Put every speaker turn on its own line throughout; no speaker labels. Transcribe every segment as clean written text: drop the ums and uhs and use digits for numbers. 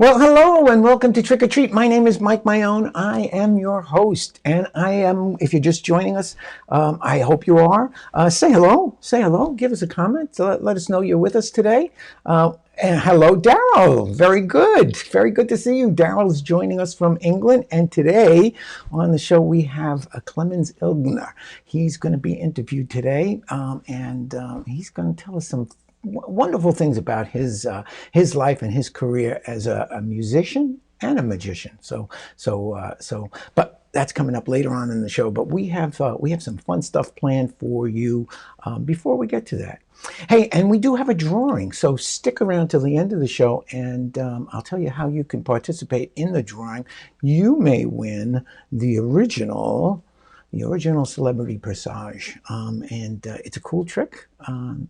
Well, hello and welcome to Trick or Treat. My name is Mike Mayone. I am your host, and I am, if you're just joining us, I hope you are. Say hello. Say hello. Give us a comment. Let us know you're with us today. And hello, Daryl. Very good. Very good to see you. Daryl is joining us from England, and today on the show we have Clemens Ilgner. He's going to be interviewed today, and he's going to tell us some wonderful things about his life and his career as a musician and a magician. But that's coming up later on in the show. But we have some fun stuff planned for you before we get to that. Hey, and we do have a drawing, so stick around till the end of the show, and I'll tell you how you can participate in the drawing. You may win the original celebrity Presage, and it's a cool trick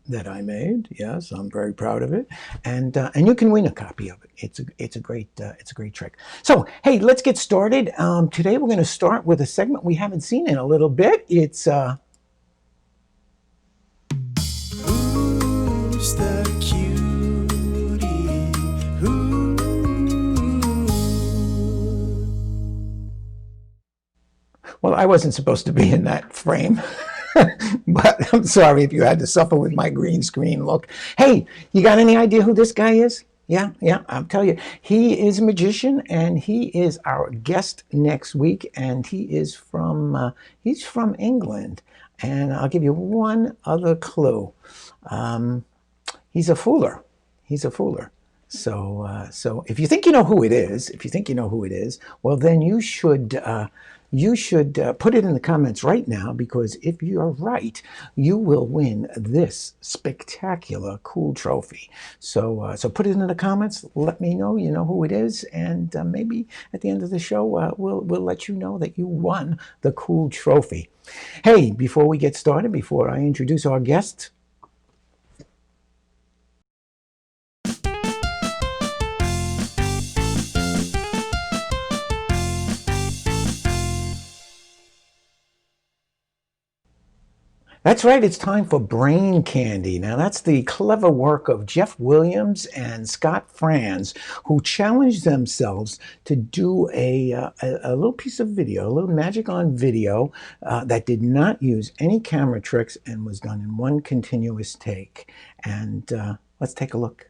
that I made. Yes, I'm very proud of it, and you can win a copy of it. It's a great trick. So hey, let's get started. Today we're going to start with a segment we haven't seen in a little bit. It's Who's the cutie? Who? Well, I wasn't supposed to be in that frame, but I'm sorry if you had to suffer with my green screen look. Hey, you got any idea who this guy is? Yeah, I'll tell you. He is a magician, and he is our guest next week, and he's from England. And I'll give you one other clue. He's a fooler. So if you think you know who it is, well, then you should put it in the comments right now, because if you're right, you will win this spectacular cool trophy. So put it in the comments. Let me know you know who it is, and maybe at the end of the show we'll let you know that you won the cool trophy. Hey, before we get started, before I introduce our guest. That's right, it's time for Brain Candy. Now, that's the clever work of Geoff Williams and Scott Franz, who challenged themselves to do a little piece of video, a little magic on video that did not use any camera tricks and was done in one continuous take. And let's take a look.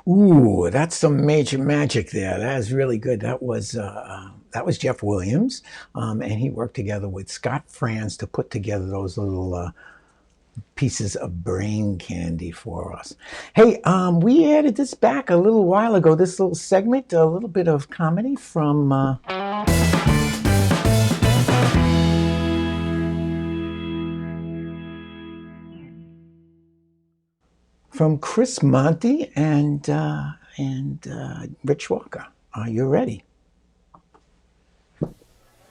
Ooh, that's some major magic there. That is really good. That was Geoff Williams, and he worked together with Scott Franz to put together those little pieces of brain candy for us. Hey, we added this back a little while ago. This little segment, a little bit of comedy from. From Chris Monty and Rich Walker. Are you ready?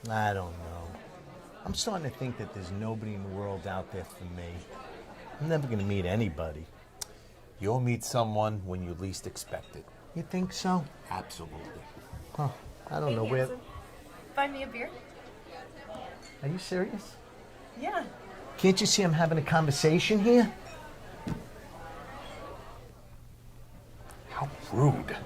I don't know. I'm starting to think that there's nobody in the world out there for me. I'm never going to meet anybody.
You'll meet someone when you least expect it.
You think so?
Absolutely.
Huh. I don't know where...
Handsome. Find me a beer?
Are you serious?
Yeah.
Can't you see I'm having a conversation here?
How rude.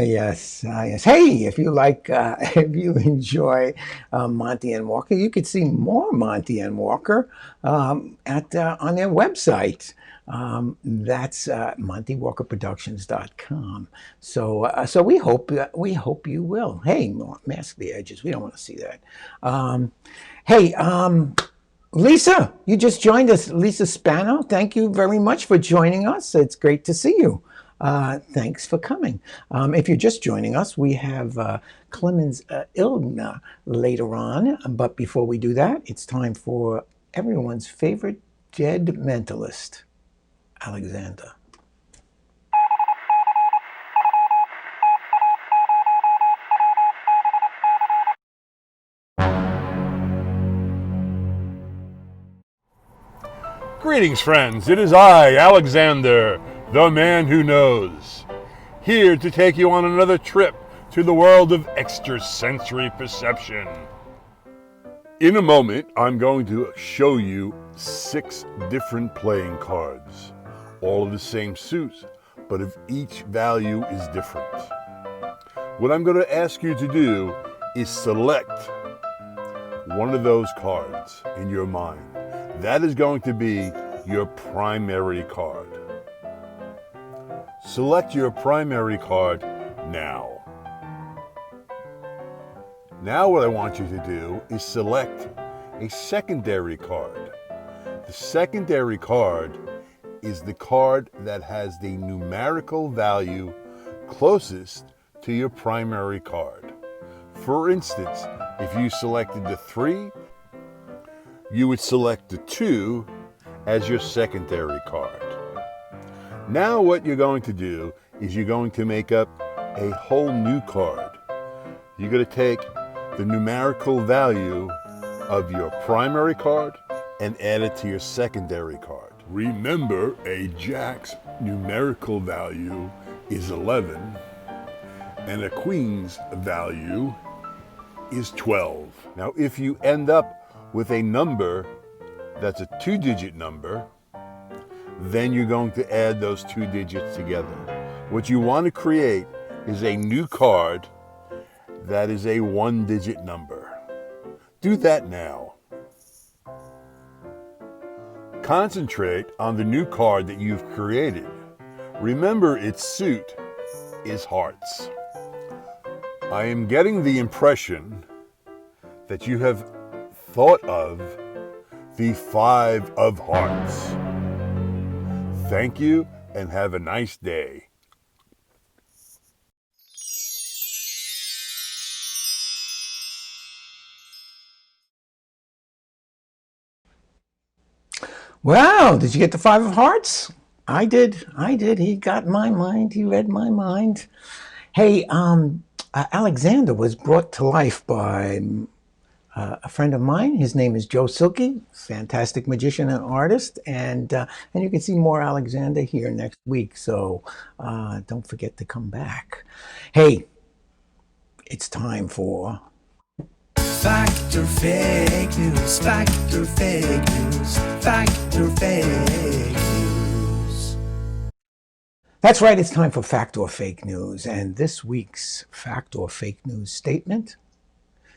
Yes, yes. Hey, if you like, if you enjoy Monty and Walker, you could see more Monty and Walker at on their website. That's MontyWalkerProductions.com. So we hope you will. Hey, mask the edges. We don't want to see that. Hey, Lisa, you just joined us. Lisa Spano, thank you very much for joining us. It's great to see you. Thanks for coming. If you're just joining us, we have Clemens Ilgner later on. But before we do that, it's time for everyone's favorite dead mentalist, Alexander.
Greetings, friends. It is I, Alexander, the man who knows, here to take you on another trip to the world of extrasensory perception. In a moment, I'm going to show you 6 different playing cards, all of the same suit, but if each value is different. What I'm going to ask you to do is select one of those cards in your mind. That is going to be your primary card. Select your primary card now. Now what I want you to do is select a secondary card. The secondary card is the card that has the numerical value closest to your primary card. For instance, if you selected the 3, you would select the 2 as your secondary card. Now what you're going to do is you're going to make up a whole new card. You're going to take the numerical value of your primary card and add it to your secondary card. Remember, a jack's numerical value is 11 and a queen's value is 12. Now if you end up with a number that's a 2-digit number, then you're going to add those 2 digits together. What you want to create is a new card that is a 1-digit number. Do that now. Concentrate on the new card that you've created. Remember, its suit is hearts. I am getting the impression that you have thought of the 5 of hearts. Thank you and have a nice day.
Wow, did you get the 5 of hearts? I did. He got my mind. He read my mind. Hey, Alexander was brought to life by a friend of mine. His name is Joe Silkie, fantastic magician and artist, and you can see more Alexander here next week. So don't forget to come back. Hey, it's time for
Fact or fake news, fact or fake news, fact or fake news.
That's right. It's time for fact or fake news, and this week's fact or fake news statement.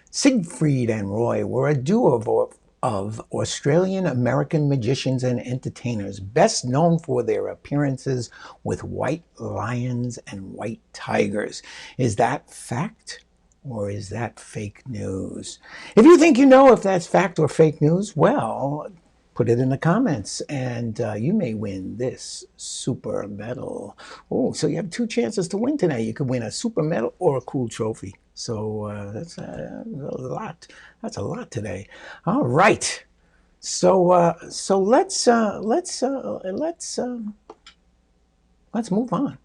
Siegfried and Roy were a duo of Australian-American magicians and entertainers, best known for their appearances with white lions and white tigers. Is that fact or is that fake news? If you think you know if that's fact or fake news, well, put it in the comments and you may win this super medal. Oh, so you have 2 chances to win today. You could win a super medal or a cool trophy. So that's a lot. That's a lot today. All right. So let's move on.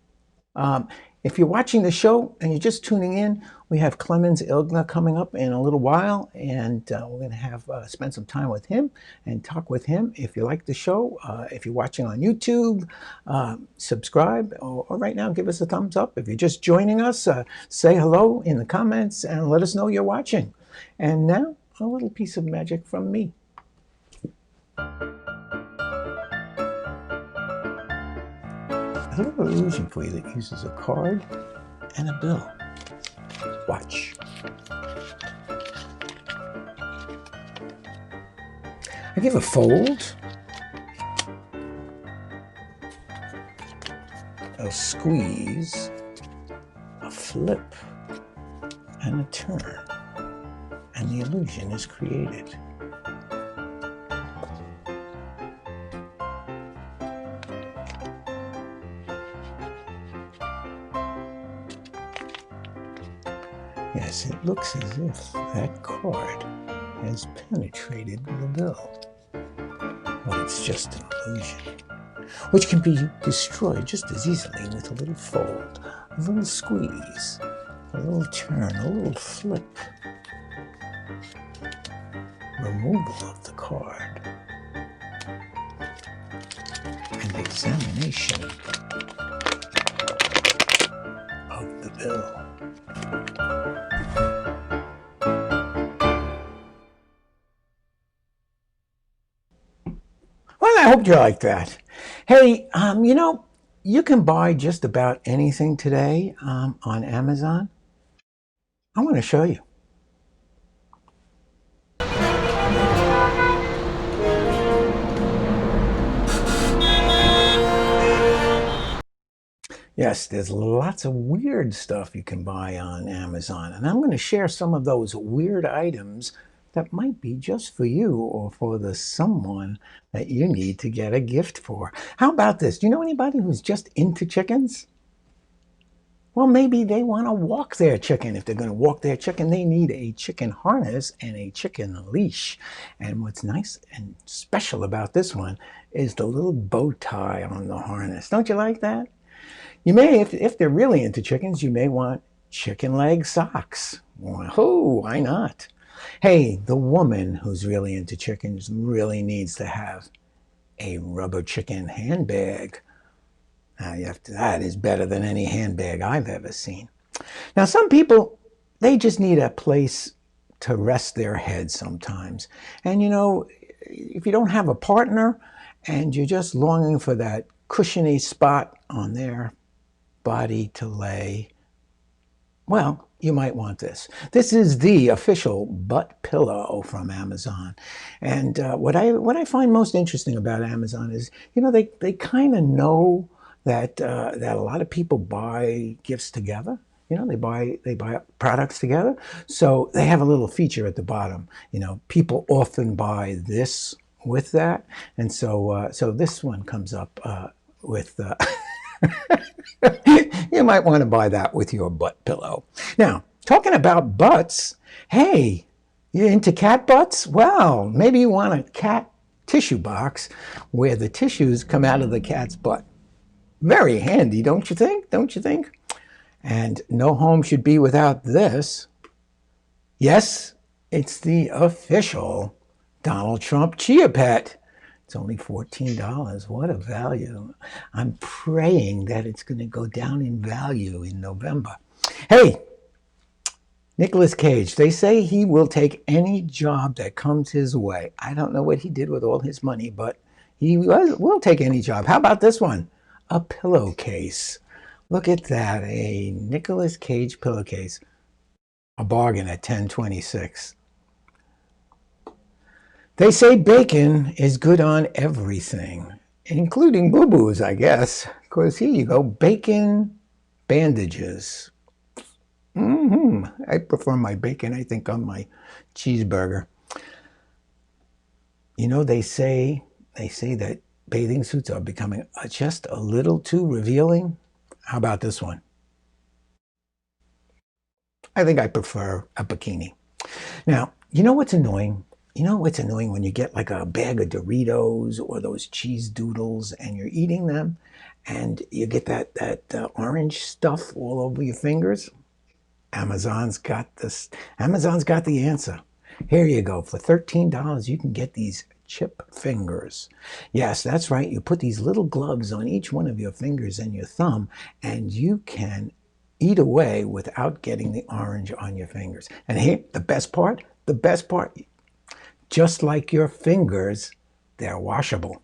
If you're watching the show and you're just tuning in, we have Clemens Ilgner coming up in a little while, and we're going to have spend some time with him and talk with him. If you like the show, if you're watching on YouTube, subscribe, or right now give us a thumbs up. If you're just joining us, say hello in the comments and let us know you're watching. And now, a little piece of magic from me. a little illusion for you that uses a card and a bill. Watch. I give a fold, a squeeze, a flip, and a turn, and the illusion is created. Yes, it looks as if that card has penetrated the bill. But it's just an illusion, which can be destroyed just as easily with a little fold, a little squeeze, a little turn, a little flip, removal of the card, and examination of the bill. Well, I hope you like that. Hey, you know, you can buy just about anything today on Amazon. I want to show you. Yes, there's lots of weird stuff you can buy on Amazon, and I'm going to share some of those weird items that might be just for you or for the someone that you need to get a gift for. How about this? Do you know anybody who's just into chickens? Well, maybe they want to walk their chicken. If they're going to walk their chicken, they need a chicken harness and a chicken leash. And what's nice and special about this one is the little bow tie on the harness. Don't you like that? You may, if they're really into chickens, you may want chicken leg socks. Oh, why not? Hey, the woman who's really into chickens really needs to have a rubber chicken handbag. That is better than any handbag I've ever seen. Now, some people, they just need a place to rest their head sometimes. And you know, if you don't have a partner and you're just longing for that cushiony spot on their body to lay, well, you might want this. This is the official butt pillow from Amazon. And what I find most interesting about Amazon is, you know, they kind of know that a lot of people buy gifts together. You know, they buy products together. So they have a little feature at the bottom. You know, people often buy this with that, and so this one comes up with. You might want to buy that with your butt pillow. Now, talking about butts, hey, you into cat butts? Well, maybe you want a cat tissue box where the tissues come out of the cat's butt. Very handy, don't you think? Don't you think? And no home should be without this. Yes, it's the official Donald Trump Chia Pet. It's only $14. What a value. I'm praying that it's going to go down in value in November. Hey, Nicolas Cage, they say he will take any job that comes his way. I don't know what he did with all his money, but he will take any job. How about this one? A pillowcase. Look at that, a Nicolas Cage pillowcase. A bargain at $10.26. They say bacon is good on everything, including boo-boos, I guess. Because here you go, bacon bandages. I prefer my bacon, I think, on my cheeseburger. You know, they say that bathing suits are becoming just a little too revealing. How about this one? I think I prefer a bikini. Now, you know what's annoying? You know what's annoying when you get like a bag of Doritos or those cheese doodles and you're eating them and you get that orange stuff all over your fingers? Amazon's got this. Amazon's got the answer. Here you go. For $13, you can get these chip fingers. Yes, that's right. You put these little gloves on each one of your fingers and your thumb, and you can eat away without getting the orange on your fingers. And here, the best part, just like your fingers, they're washable.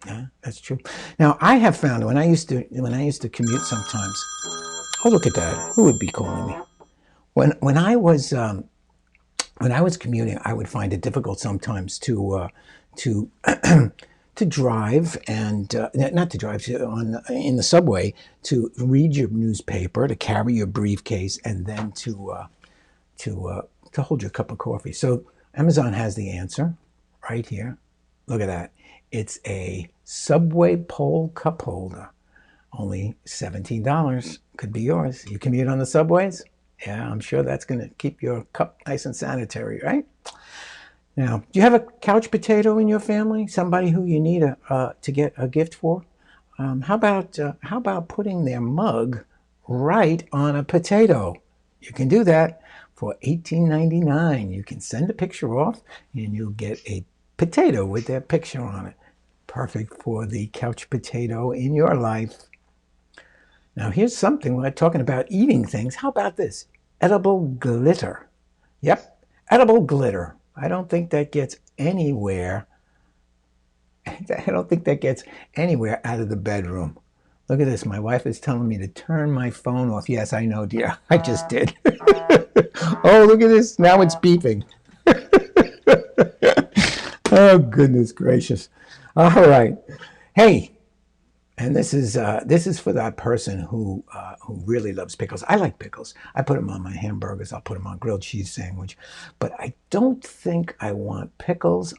Yeah, that's true. Now I have found when I used to commute sometimes. Oh, look at that! Who would be calling me? When I was commuting, I would find it difficult sometimes to to drive and not to drive in the subway, to read your newspaper, to carry your briefcase, and then to hold your cup of coffee. So Amazon has the answer right here. Look at that. It's a subway pole cup holder. Only $17. Could be yours. You commute on the subways? Yeah, I'm sure that's going to keep your cup nice and sanitary, right? Now, do you have a couch potato in your family? Somebody who you need to get a gift for? How about putting their mug right on a potato? You can do that for $18.99. You can send a picture off, and you'll get a potato with their picture on it. Perfect for the couch potato in your life. Now, here's something we're talking about eating things. How about this? Edible glitter. Yep, edible glitter. I don't think that gets anywhere. I don't think that gets anywhere out of the bedroom. Look at this. My wife is telling me to turn my phone off. Yes, I know, dear. I just did. Oh, look at this. Now it's beeping. Oh, goodness gracious. All right. Hey. And this is for that person who really loves pickles. I like pickles. I put them on my hamburgers. I'll put them on grilled cheese sandwich. But I don't think I want pickles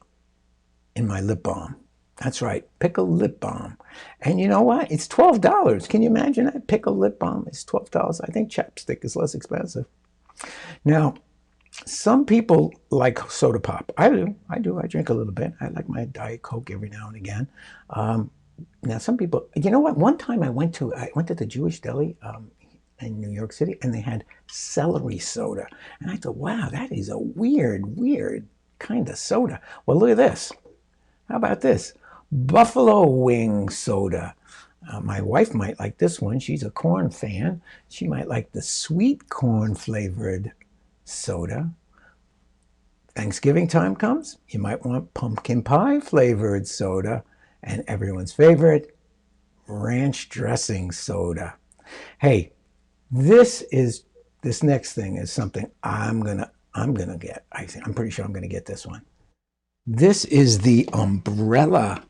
in my lip balm. That's right, pickle lip balm. And you know what? It's $12. Can you imagine that? Pickle lip balm is $12. I think chapstick is less expensive. Now, some people like soda pop. I do. I drink a little bit. I like my Diet Coke every now and again. Now, some people, you know what? One time I went to the Jewish deli in New York City, and they had celery soda. And I thought, wow, that is a weird kind of soda. Well, look at this. How about this? Buffalo wing soda. My wife might like this one. She's a corn fan. She might like the sweet corn flavored soda. Thanksgiving time comes, you might want pumpkin pie flavored soda. And everyone's favorite, ranch dressing soda. Hey, this next thing is something I'm gonna get. I'm pretty sure I'm gonna get this one. This is the umbrella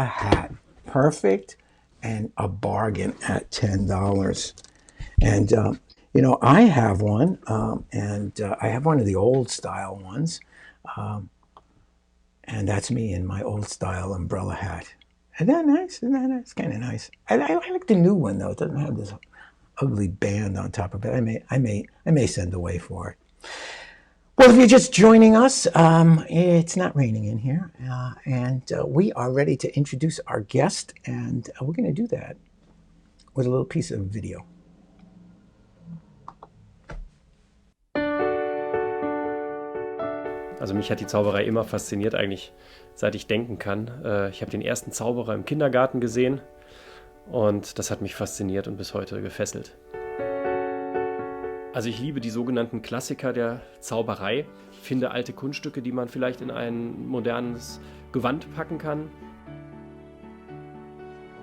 hat. Perfect and a bargain at $10. And you know, I have one, and I have one of the old style ones. And that's me in my old style umbrella hat. Isn't that nice? It's kind of nice. I like the new one though. It doesn't have this ugly band on top of it. I may send away for it. Well, if you're just joining us, it's not raining in here, and we are ready to introduce our guest, and we're going to do that with a little piece of video.
Also mich hat die Zauberei immer fasziniert, eigentlich seit ich denken kann. Ich habe den ersten Zauberer im Kindergarten gesehen und das hat mich fasziniert und bis heute gefesselt. Also ich liebe die sogenannten Klassiker der Zauberei, finde alte Kunststücke, die man vielleicht in ein modernes Gewand packen kann.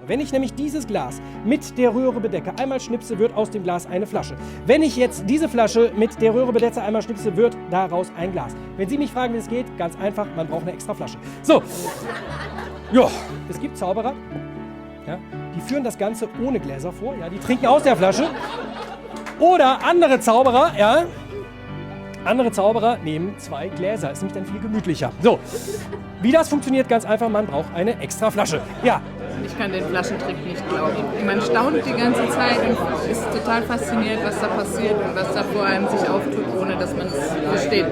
Wenn ich nämlich dieses Glas mit der Röhre bedecke, einmal schnipse, wird aus dem Glas eine Flasche. Wenn ich jetzt diese Flasche mit der Röhre bedecke, einmal schnipse, wird daraus ein Glas. Wenn Sie mich fragen, wie es geht, ganz einfach, man braucht eine extra Flasche. So, ja, es gibt Zauberer, ja, die führen das Ganze ohne Gläser vor, ja, die trinken aus der Flasche. Oder andere Zauberer, ja, nehmen 2 Gläser, ist nämlich dann viel gemütlicher. So, wie das funktioniert, ganz einfach, man braucht eine extra Flasche. Ja.
Ich kann den Flaschentrick nicht glauben. Man staunt die ganze Zeit und ist total fasziniert, was da passiert und was da vor einem sich auftut, ohne dass man es versteht.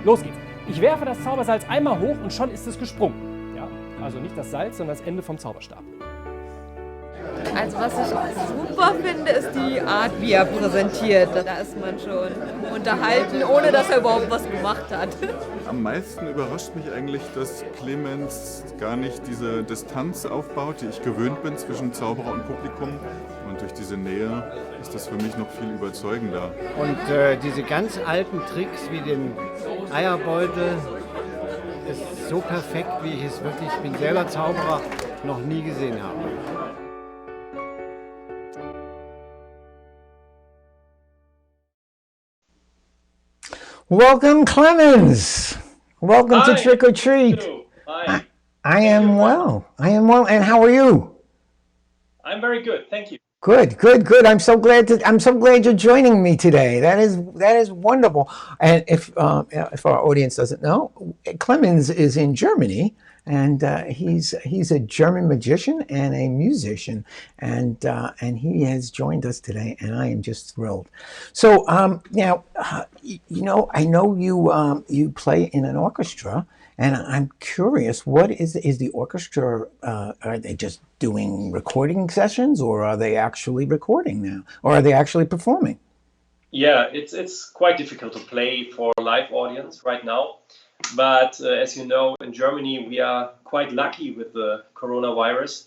Los geht's. Ich werfe das Zaubersalz einmal hoch und schon ist es gesprungen. Ja, also nicht das Salz, sondern das Ende vom Zauberstab.
Also was ich super finde, ist die Art, wie er präsentiert. Da ist man schon unterhalten, ohne dass er überhaupt was gemacht hat.
Am meisten überrascht mich eigentlich, dass Clemens gar nicht diese Distanz aufbaut, die ich gewöhnt bin zwischen Zauberer und Publikum. Und durch diese Nähe ist das für mich noch viel überzeugender.
Und diese ganz alten Tricks wie den Eierbeutel, ist so perfekt, wie ich es wirklich, ich bin selber Zauberer, noch nie gesehen habe.
Welcome, Clemens. Welcome to Trick or Treat.
Hi.
I am well. I am well. And how are you?
I'm very good, thank you.
Good, good, good. I'm so glad you're joining me today. That is wonderful. And if our audience doesn't know, Clemens is in Germany, and he's a German magician and a musician, and he has joined us today, and I am just thrilled. So now, I know you play in an orchestra. And I'm curious, what is the orchestra? Are they just doing recording sessions, or are they actually recording now, or are they actually performing?
Yeah, it's quite difficult to play for a live audience right now. But as you know, in Germany, we are quite lucky with the coronavirus,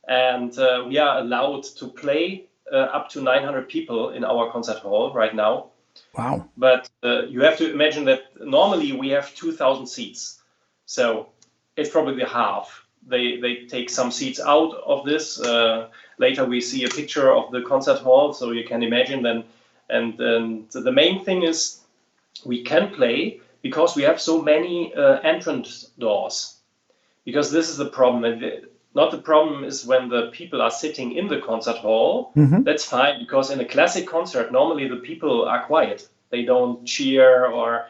and we are allowed to play up to 900 people in our concert hall right now.
Wow.
But you have to imagine that normally we have 2,000 seats. So it's probably half. They take some seats out of this. Later we see a picture of the concert hall, so you can imagine then. And the main thing is we can play because we have so many entrance doors. Because this is the problem. Not the problem is when the people are sitting in the concert hall.
Mm-hmm.
That's fine, because in a classic concert, normally the people are quiet. They don't cheer or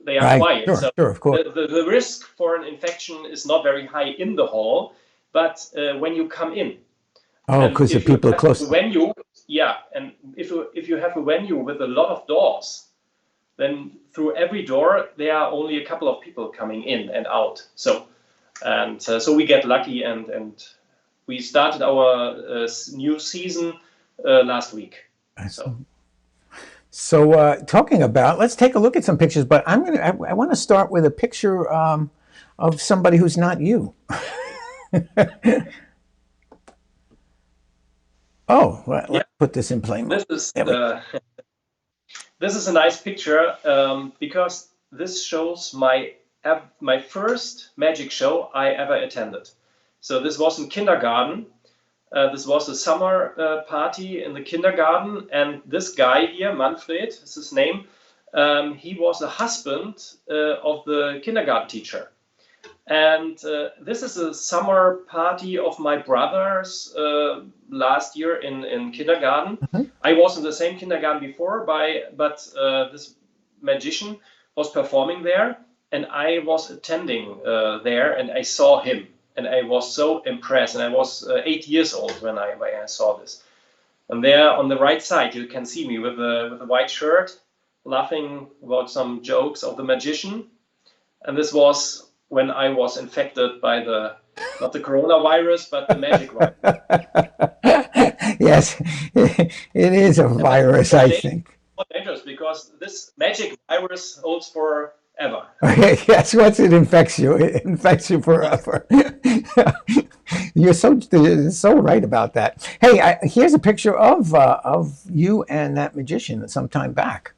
they are
right.
quiet.
Sure,
So
sure, of course.
the risk for an infection is not very high in the hall, but when you come in.
Oh, because the people are close.
Venue, yeah, and if you have a venue with a lot of doors, then through every door there are only a couple of people coming in and out. So we get lucky, and we started our new season last week.
So talking about, let's take a look at some pictures, but I want to start with a picture of somebody who's not you. Oh, let's put this in play mode.
This is a nice picture because this shows my first magic show I ever attended. So this was in kindergarten. This was a summer party in the kindergarten, and this guy here, Manfred, is his name. He was a husband of the kindergarten teacher. And this is a summer party of my brothers last year in kindergarten.
Mm-hmm.
I was in the same kindergarten before, but this magician was performing there, and I was attending there, and I saw him. And I was so impressed, and I was 8 years old when I saw this. And there on the right side, you can see me with a white shirt, laughing about some jokes of the magician. And this was when I was infected by not the coronavirus, but the magic virus.
Yes, it is a virus, I think.
It's dangerous because this magic virus holds forever.
Okay, yes, once it infects you forever. You're so right about that. Hey, here's a picture of you and that magician sometime back,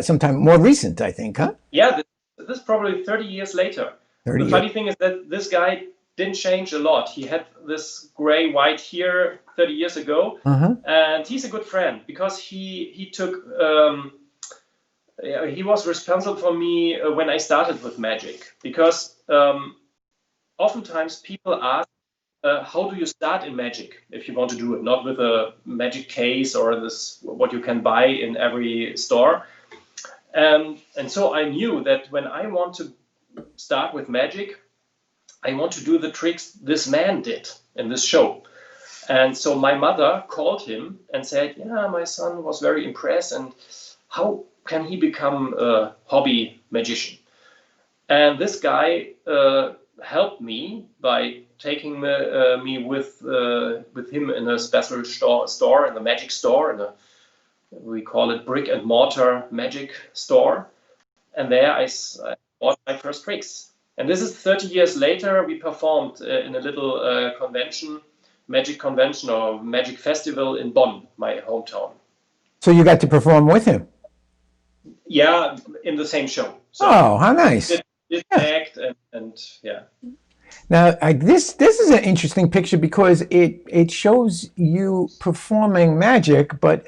sometime more recent, I think, huh?
Yeah, this is probably 30 years later. The funny thing is that this guy didn't change a lot. He had this gray-white hair 30 years ago, and he's a good friend because he took. He was responsible for me when I started with magic, because oftentimes people ask, how do you start in magic if you want to do it, not with a magic case or this what you can buy in every store. And so I knew that when I want to start with magic, I want to do the tricks this man did in this show. And so my mother called him and said, yeah, my son was very impressed, and how can he become a hobby magician? And this guy helped me by taking me with him in a special store, in the magic store, we call it brick and mortar magic store. And there I bought my first tricks. And this is 30 years later. We performed in a little magic convention or magic festival in Bonn, my hometown.
So you got to perform with him?
Yeah, in the same show. So
oh, how nice!
Did act and and yeah.
Now, this is an interesting picture because it shows you performing magic, but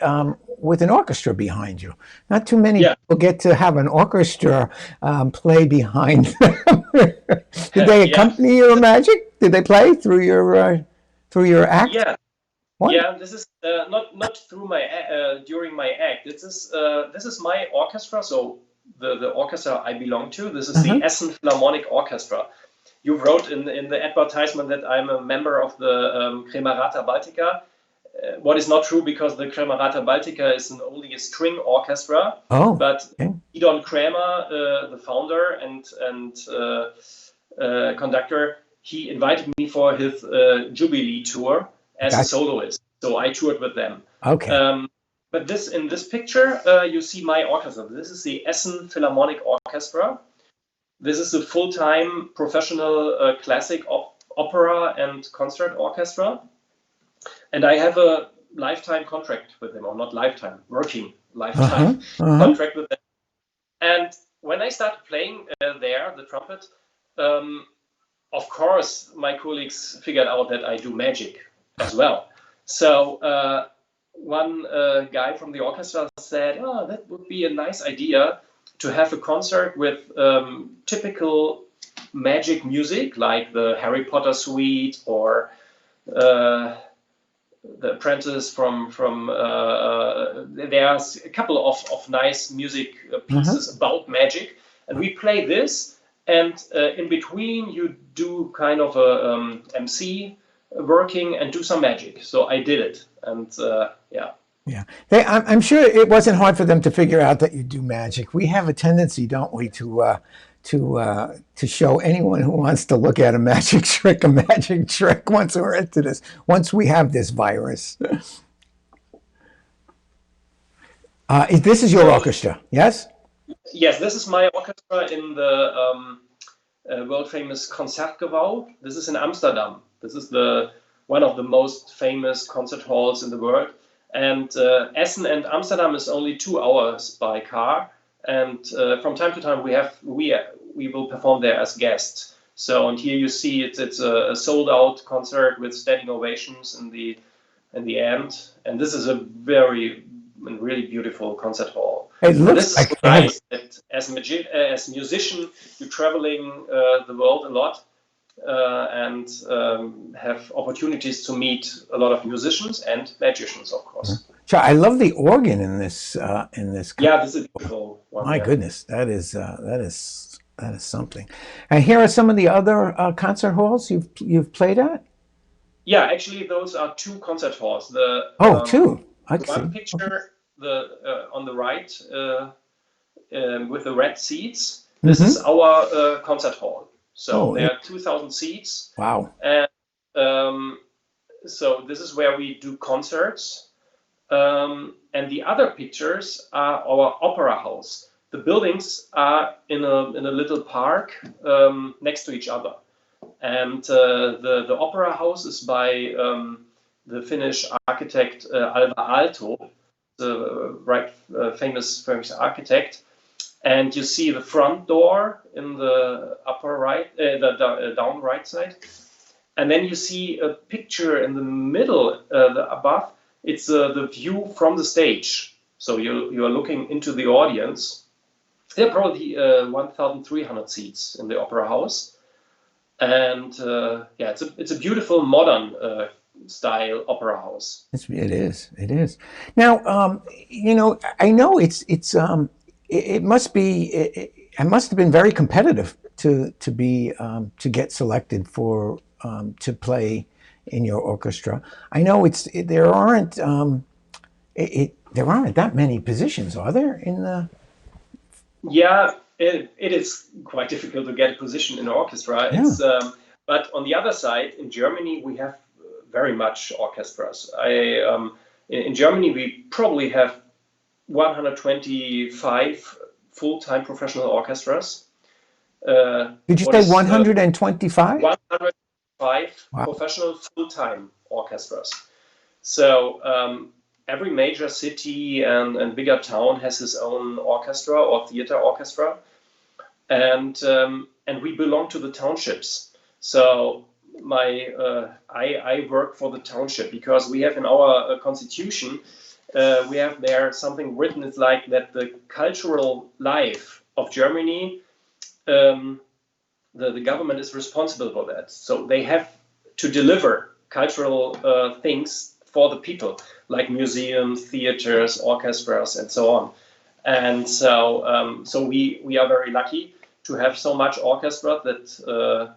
with an orchestra behind you. Not too many people get to have an orchestra play behind them. Did they accompany your magic? Did they play through your act?
Yeah.
What?
Yeah, this is not through my during my act. This is my orchestra. So the orchestra I belong to. This is the Essen Philharmonic Orchestra. You wrote in the advertisement that I'm a member of the Kremerata Baltica. What is not true, because the Kremerata Baltica is only a string orchestra.
Oh,
but
okay.
Idon Kramer, the founder and conductor, he invited me for his Jubilee tour as a soloist. So I toured with them.
Okay.
But in this picture, you see my orchestra. This is the Essen Philharmonic Orchestra. This is a full-time professional classic opera and concert orchestra. And I have a lifetime contract with them, or not lifetime, working lifetime contract with them. And when I started playing there, the trumpet, of course, my colleagues figured out that I do magic as well. So one guy from the orchestra said, "Oh, that would be a nice idea to have a concert with typical magic music, like the Harry Potter suite or the Apprentice from there's a couple of nice music pieces about magic, and we play this, and in between you do kind of a MC working and do some magic." So I did it, and yeah.
Yeah, I'm sure it wasn't hard for them to figure out that you do magic. We have a tendency, don't we, to show anyone who wants to look at a magic trick once we're into this, once we have this virus. This is your orchestra, yes?
Yes, this is my orchestra in the world famous Concertgebouw. This is in Amsterdam. This is one of the most famous concert halls in the world. And Essen and Amsterdam is only 2 hours by car, and from time to time we will perform there as guests. So, and here you see it's a sold out concert with standing ovations in the end, and this is a really beautiful concert hall.
It looks
this is nice that as a musician you're traveling the world a lot. And have opportunities to meet a lot of musicians and magicians, of course.
Sure, I love the organ in this.
Yeah, this is a beautiful one.
My goodness, that is something. And here are some of the other concert halls you've played at.
Yeah, actually, those are 2 concert halls.
Two.
One picture, on the right, with the red seats. This is our concert hall. So there are 2,000 seats.
Wow.
And so this is where we do concerts. And the other pictures are our opera house. The buildings are in a little park next to each other. And the opera house is by the Finnish architect Alvar Aalto, the famous architect. And you see the front door in the upper right, the down right side. And then you see a picture in the middle, above. It's the view from the stage. So you are looking into the audience. There are probably 1,300 seats in the opera house. And it's a beautiful modern style opera house.
It is. Now, I know it must have been very competitive to get selected for to play in your orchestra. I know there aren't that many positions, are there? In the
it is quite difficult to get a position in an orchestra.
Yeah.
It's but on the other side, in Germany, we have very much orchestras. In Germany, we probably have 125 full-time professional orchestras.
Did you say 125?
105 professional full-time orchestras. So every major city and bigger town has its own orchestra or theater orchestra. And and we belong to the townships. So I work for the township because we have in our constitution, we have there something written. It's like that the cultural life of Germany, the government is responsible for that. So they have to deliver cultural things for the people, like museums, theaters, orchestras, and so on. And so we are very lucky to have so much orchestra that,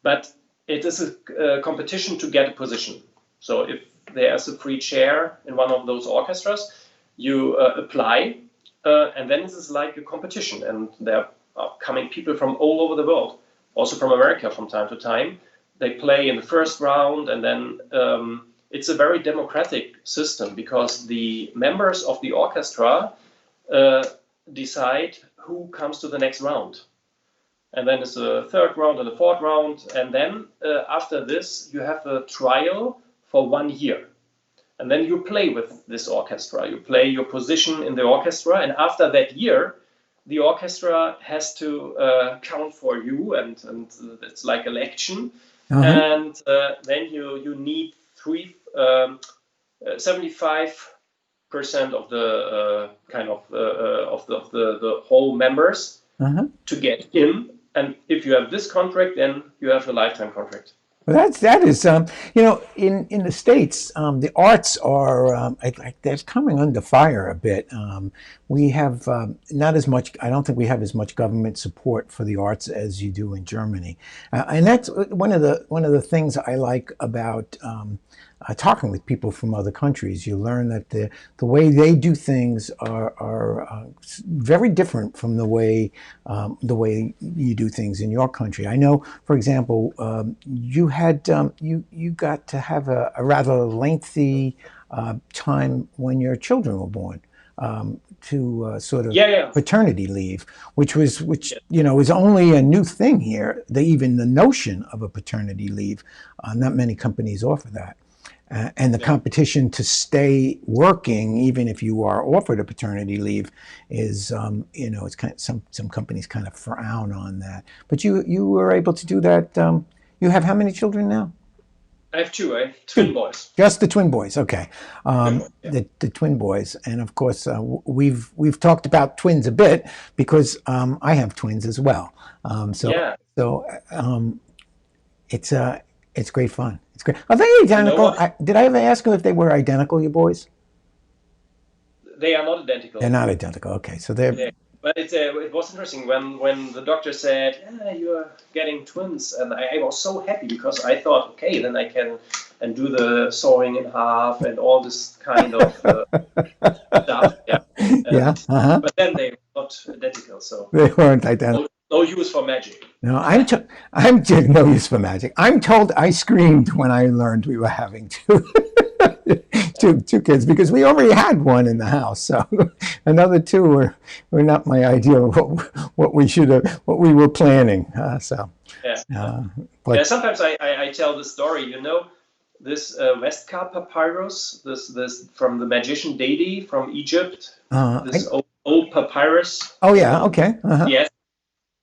but it is a competition to get a position. So if there's a free chair in one of those orchestras, you apply, and then this is like a competition, and there are coming people from all over the world, also from America from time to time. They play in the first round, and then it's a very democratic system because the members of the orchestra decide who comes to the next round. And then it's a third round and a fourth round. And then after this, you have a trial for 1 year. And then you play with this orchestra. You play your position in the orchestra. And after that year, the orchestra has to count for you. And it's like election.
Uh-huh.
And then you need 75% of the of the whole members to get in, and if you have this contract, then you have a lifetime contract.
Well, that is in the States, the arts are they're coming under fire a bit. We have not as much. I don't think we have as much government support for the arts as you do in Germany, and that's one of the things I like about talking with people from other countries. You learn that the way they do things are very different from the way you do things in your country. I know, for example, you had you got to have a rather lengthy time when your children were born to sort of paternity leave, which is only a new thing here. Even the notion of a paternity leave, not many companies offer that. And the competition to stay working, even if you are offered a paternity leave, is it's kind of, some companies kind of frown on that. But you were able to do that. You have how many children now?
I have two. I have twin boys.
Just the twin boys, okay. The twin boys, and of course we've talked about twins a bit because I have twins as well. It's great fun. It's great. Are they identical? Did I ever ask you if they were identical, you boys?
They are not identical.
They're not identical. Okay, so they're.
Yeah. But it was interesting when the doctor said, you're getting twins, and I was so happy because I thought, okay, then I can do the sawing in half and all this kind of stuff. Yeah. But then they were not identical, so
they weren't identical.
No use for magic.
No, I'm no use for magic. I'm told I screamed when I learned we were having two kids because we already had one in the house. So another two were not my idea of what we were planning.
Sometimes I tell the story. This Westcar papyrus, this from the magician Dedi from Egypt. This old papyrus.
Oh yeah. Okay.
Yes.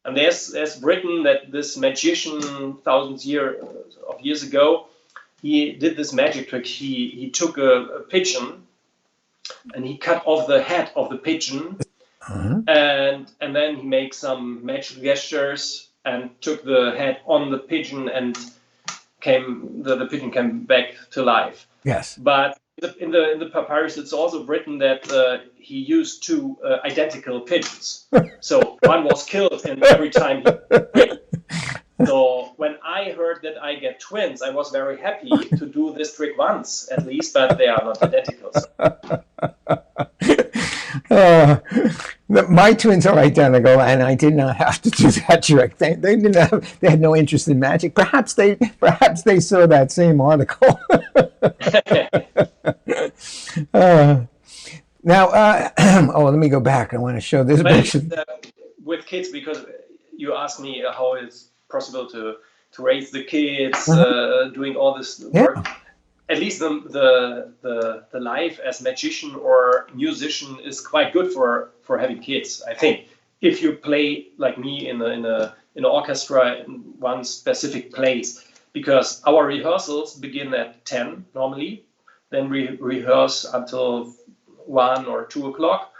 And there's written that this magician thousands of years ago, he did this magic trick. He took a pigeon and he cut off the head of the pigeon, and then he made some magic gestures and took the head on the pigeon, and the pigeon came back to life.
Yes.
But in the papyrus, it's also written that he used two identical pigeons. So one was killed every time he. So when I heard that I get twins, I was very happy to do this trick once at least, but they are not identical.
My twins are identical, and I did not have to do that trick. They didn't have. They had no interest in magic. Perhaps they saw that same article. Now, let me go back. I want to show this picture.
With kids, because you asked me how it's possible to raise the kids, doing all this work. At least the life as magician or musician is quite good for having kids. I think if you play like me in a in orchestra in one specific place, because our rehearsals begin at 10 normally. Then we rehearse until 1 or 2 o'clock.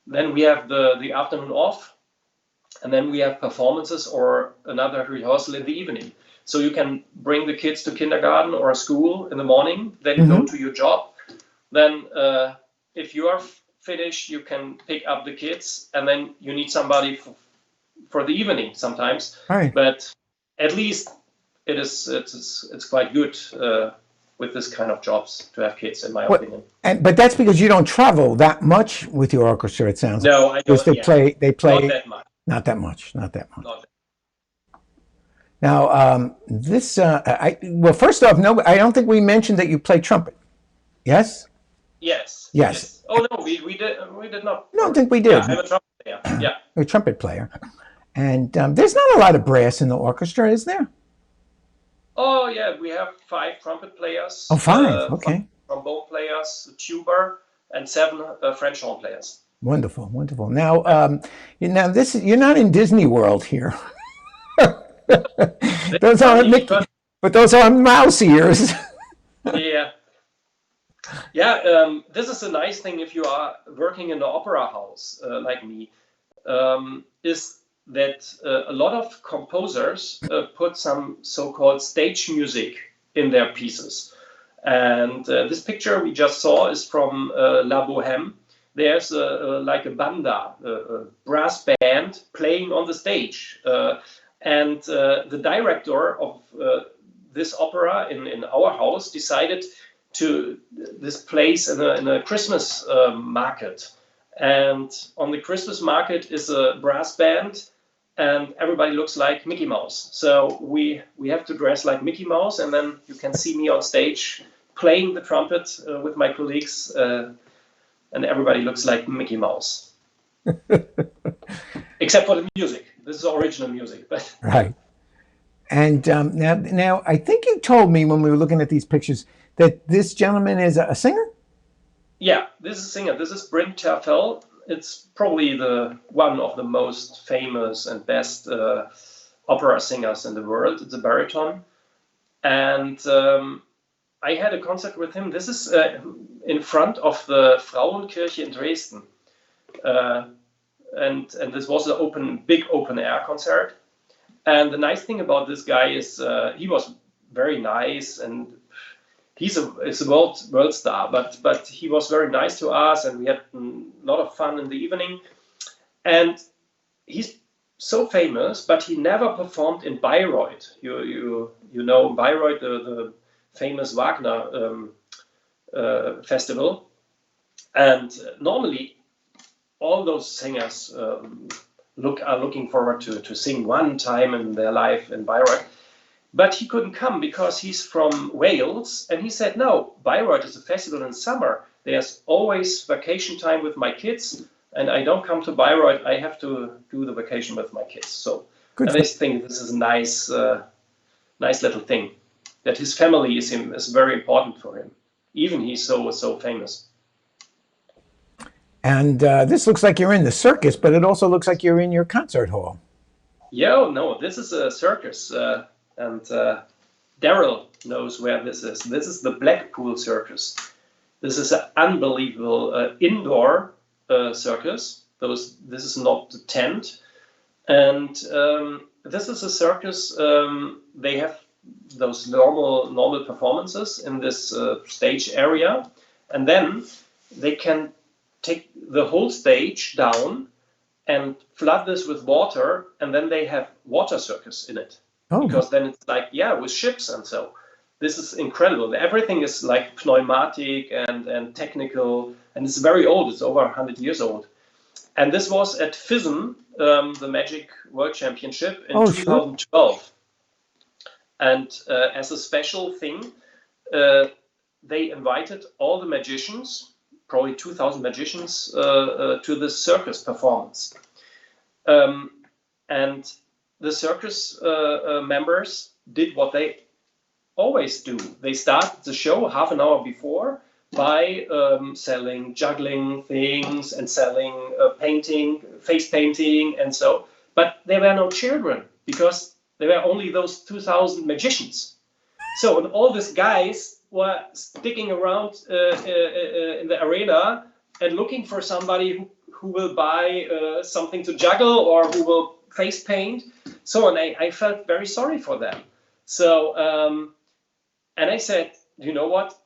Then we have the afternoon off, and then we have performances or another rehearsal in the evening. So you can bring the kids to kindergarten or school in the morning, then you go to your job. Then if you are finished, you can pick up the kids, and then you need somebody for the evening sometimes.
Right.
But at least it's quite good with this kind of jobs to have kids, in my opinion.
But that's because you don't travel that much with your orchestra, it sounds like.
No, I
Because
don't.
they play
Not that much.
Not that much.
Not that-
Now, well, first off, no, I don't think we mentioned that you play trumpet. Yes?
Yes.
Yes.
Oh no, we did not.
No, I think we did.
Yeah, I'm a trumpet player. Yeah.
You're a trumpet player. And there's not a lot of brass in the orchestra, is there?
Oh yeah, we have 5 trumpet players.
Oh, 5. Okay.
Trombone players, a tuba, and 7 French horn players.
Wonderful, wonderful. Now, you're not in Disney World here. Those aren't Mickey, but those are mouse ears.
Yeah. Yeah, this is a nice thing if you are working in the opera house like me, is that a lot of composers put some so-called stage music in their pieces. And this picture we just saw is from La Bohème. There's like a banda, a brass band playing on the stage. And the director of this opera in our house decided to this place in a Christmas market. And on the Christmas market is a brass band, and everybody looks like Mickey Mouse. So we have to dress like Mickey Mouse, and then you can see me on stage playing the trumpet with my colleagues, and everybody looks like Mickey Mouse. Except for the music. This is original music. But
Right. And now, I think you told me when we were looking at these pictures that this gentleman is a singer?
yeah, this is a singer. This is Bryn Terfel. It's probably one of the most famous and best opera singers in the world. It's a baritone. And I had a concert with him. This is in front of the Frauenkirche in Dresden. And this was a big open air concert. And the nice thing about this guy is he was very nice, and he's a world star, but he was very nice to us, and we had a lot of fun in the evening. And he's so famous, but he never performed in Bayreuth. You know Bayreuth, the famous Wagner festival. And normally, all those singers are looking forward to sing one time in their life in Bayreuth. But he couldn't come because he's from Wales, and he said, no, Bayreuth is a festival in summer. There's always vacation time with my kids, and I don't come to Bayreuth. I have to do the vacation with my kids. So I think this is a nice little thing, that his family is very important for him. Even he's so famous.
And this looks like you're in the circus, but it also looks like you're in your concert hall.
Yeah, no, this is a circus. And Daryl knows where this is. This is the Blackpool Circus. This is an unbelievable indoor circus. This is not the tent. And this is a circus. They have those normal performances in this stage area. And then they can take the whole stage down and flood this with water. And then they have water circus in it.
Oh.
Because then it's like, with ships and so. This is incredible. Everything is like pneumatic and technical, and it's very old. It's over 100 years old. And this was at FISM, the Magic World Championship in 2012. Sure. And as a special thing, they invited all the magicians, probably 2,000 magicians, to this circus performance. And the circus members did what they always do. They start the show half an hour before by selling juggling things and selling painting, face painting, and so. But there were no children. because there were only those 2,000 magicians. So, and all these guys were sticking around in the arena and looking for somebody who will buy something to juggle or who will face paint. So, and I felt very sorry for them. So, and I said, you know what?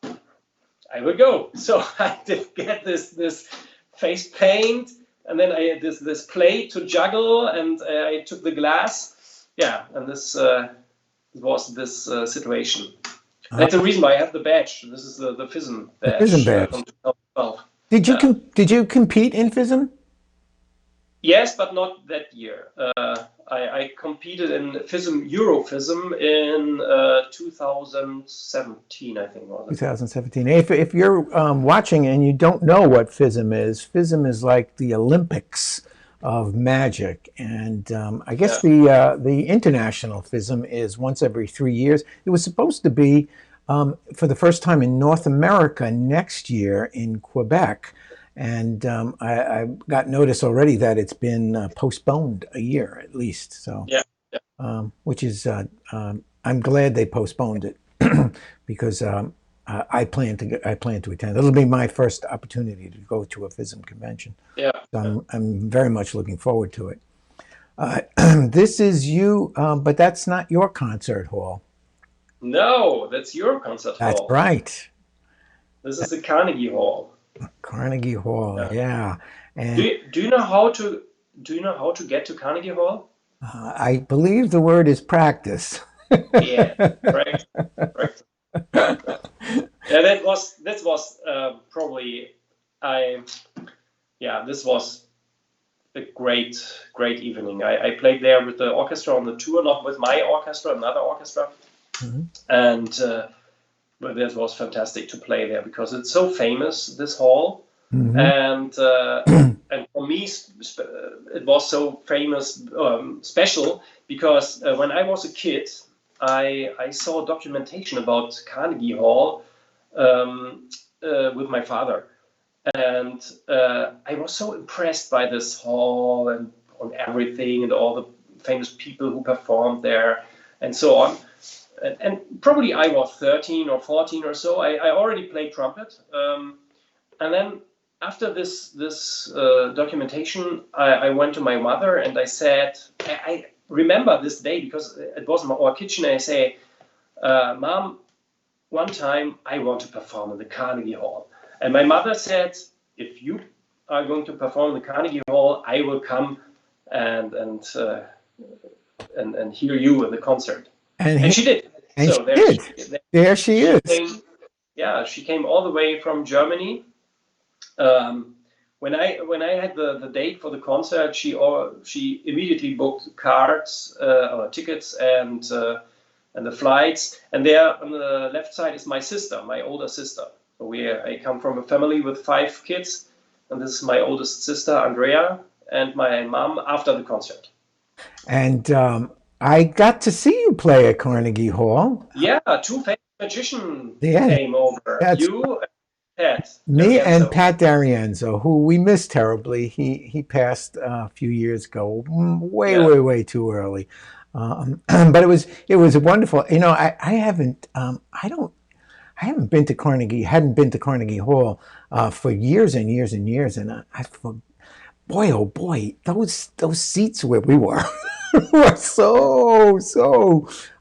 I will go. So I did get this face paint, and then I had this plate to juggle, and I took the glass. Yeah, and this was this situation. That's the reason why I have the badge. This is the FISM badge.
The FISM badge.
From 2012.
Did you compete in FISM?
Yes, but not that year. I competed in FISM, Eurofism in 2017, I think. Was it?
2017. If you're watching and you don't know what FISM is like the Olympics of magic. And I guess the international FISM is once every 3 years. It was supposed to be for the first time in North America next year in Quebec. And I got notice already that it's been postponed a year at least. So, which is I'm glad they postponed it because I plan to attend. It'll be my first opportunity to go to a FISM convention.
Yeah,
so I'm very much looking forward to it. This is you, but that's not your concert hall.
No, that's your concert hall.
That's right.
This is the Carnegie Hall.
Carnegie Hall, yeah. And
do you know how to get to Carnegie Hall?
I believe the word is practice.
Yeah, right. Yeah, that was probably this was a great evening. I played there with the orchestra on the tour, not with my orchestra, another orchestra, and. But that was fantastic to play there because it's so famous, this hall, and for me it was so famous, special because when I was a kid, I saw documentation about Carnegie Hall with my father, and I was so impressed by this hall and on everything and all the famous people who performed there and so on. And probably I was 13 or 14 or so. I already played trumpet. And then after this documentation, I went to my mother and I said, I remember this day because it was in our kitchen. I say, Mom, one time I want to perform in the Carnegie Hall. And my mother said, if you are going to perform in the Carnegie Hall, I will come and hear you in the concert. And she did.
And so there she is.
She came all the way from Germany. When I had the date for the concert, she immediately booked cards or tickets and the flights. And there on the left side is my sister, my older sister. So I come from a family with 5 kids, and this is my oldest sister, Andrea, and my mom after the concert.
And I got to see you play at Carnegie Hall.
Yeah, 2 famous magicians came over. You and Pat.
Me and Pat D'Arienzo, who we miss terribly. He passed a few years ago, way too early. But it was wonderful. You know, I hadn't been to Carnegie Hall for years and years and years, and boy, oh boy, those seats where we were. were so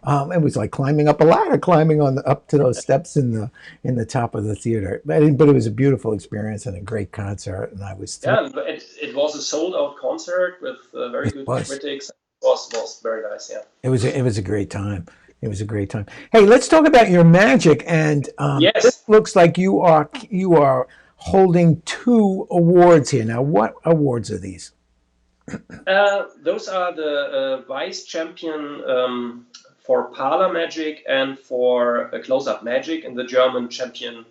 it was like climbing up a ladder, up to those steps in the top of the theater. But it was a beautiful experience and a great concert, and I was
it was a sold out concert with very good critics. It was very nice. Yeah, it was
a great time. It was a great time. Hey, let's talk about your magic. And
yes,
this looks like you are holding 2 awards here. Now, what awards are these?
Those are the vice champion for parlor magic and for close-up magic, and the German champion,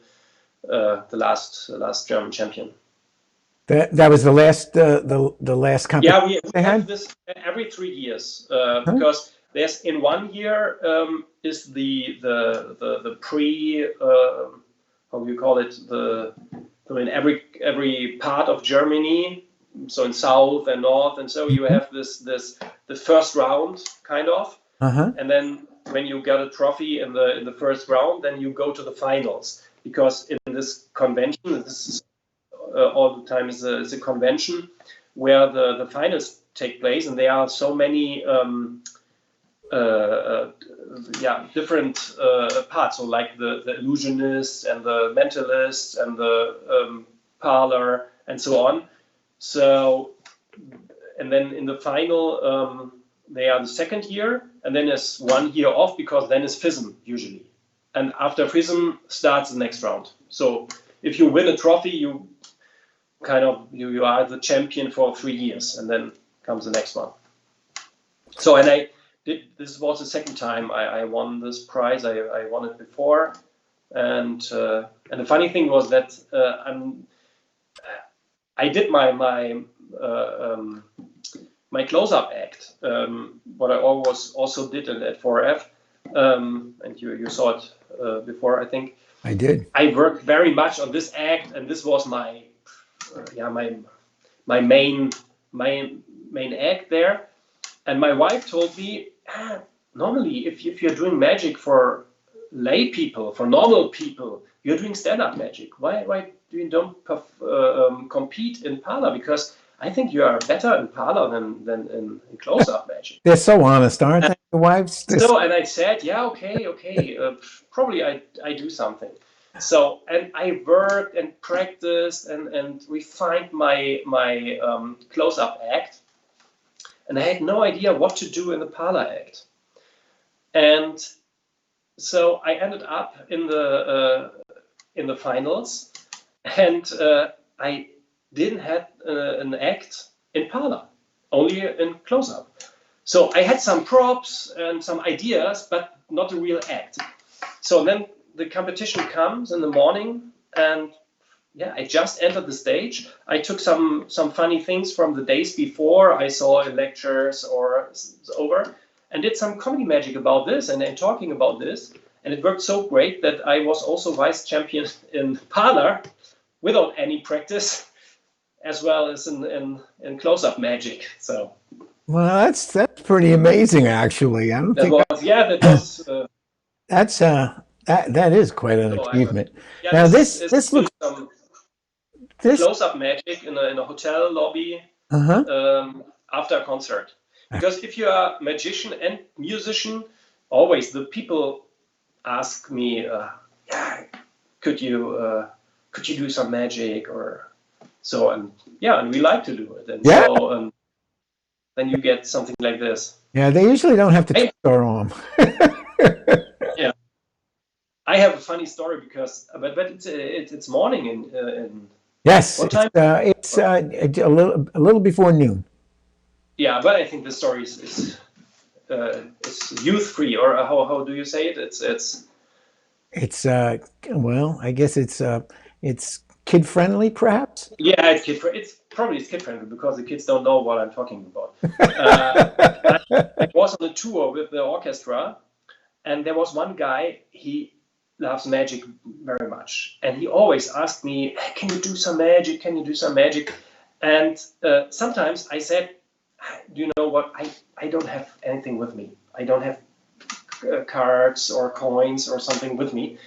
the last German champion.
That was the last competition.
Yeah, we have this every 3 years because there's in 1 year is the pre how do you call it, so in every part of Germany. So in south and north, and so you have this the first round, kind of.
Uh-huh.
And then when you get a trophy in the first round, then you go to the finals. Because in this convention, this is all the time is a convention where the finals take place, and there are so many different parts. So like the illusionist and the mentalist and the parlor and so on. So, and then in the final, they are the second year, and then there's 1 year off because then it's FISM usually. And after FISM starts the next round. So if you win a trophy, you are the champion for 3 years, and then comes the next one. So, and this was the second time I won this prize. I won it before, and the funny thing was that I did my close-up act, what I always also did at 4F, and you saw it before, I think.
I did.
I worked very much on this act, and this was my main act there. And my wife told me, normally if you're doing magic for lay people, for normal people, you're doing stand-up magic. Why don't compete in parlor? Because I think you are better in parlor than in close-up magic.
They're so honest, aren't they, your wives?
So, and I said, yeah, okay, probably I do something. So, and I worked and practiced and refined my close-up act, and I had no idea what to do in the parlor act. And so I ended up in the finals, and I didn't have an act in parlor, only in close-up. So I had some props and some ideas, but not a real act. So then the competition comes in the morning, and I just entered the stage. I took some funny things from the days before I saw in lectures or over, and did some comedy magic about this and talking about this. And it worked so great that I was also vice champion in parlor without any practice, as well as in close-up magic. So,
well, that's pretty amazing, actually. I don't think that is quite an achievement. Now this looks
close-up magic in a hotel lobby after a concert. Because if you are a magician and musician, always the people ask me, could you do some magic or so, and we like to do it, and so then you get something like this.
Yeah, they usually don't have to twist our arm.
Yeah, I have a funny story because, but it's morning in
yes,
what time?
It's a little before noon.
Yeah, but I think the story is youth free, or how do you say it? It's
well, I guess it's kid friendly, perhaps.
Yeah, it's kid friendly because the kids don't know what I'm talking about. I was on a tour with the orchestra, and there was one guy. He loves magic very much, and he always asked me, hey, "Can you do some magic? Can you do some magic?" And sometimes I said, "Do you know what? I don't have anything with me. I don't have cards or coins or something with me."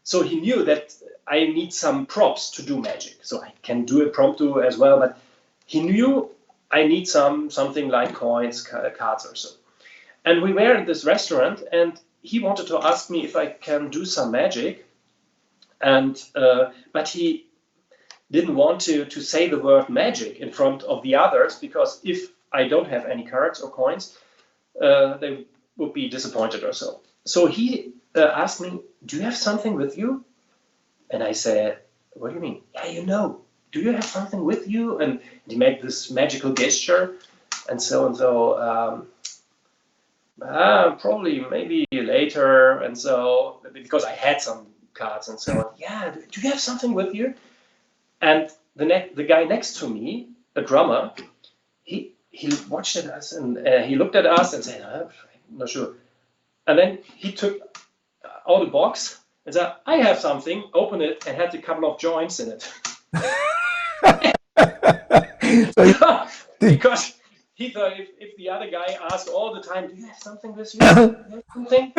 So he knew that I need some props to do magic. So I can do impromptu as well, but he knew I need something like coins, cards or so. And we were in this restaurant, and he wanted to ask me if I can do some magic, and but he didn't want to say the word magic in front of the others, because if I don't have any cards or coins, they would be disappointed or so. So he asked me, "Do you have something with you?" And I said, "What do you mean?" "Yeah, do you have something with you?" And he made this magical gesture, and so. Probably maybe later, and so because I had some cards and so on. "Yeah, do you have something with you?" And the guy next to me, a drummer, he watched at us and he looked at us and said, "I'm not sure." And then he took out a box and said, "I have something." Opened it and had a couple of joints in it. Because he thought if the other guy asked all the time, "Do you have something with you? Do you have something?"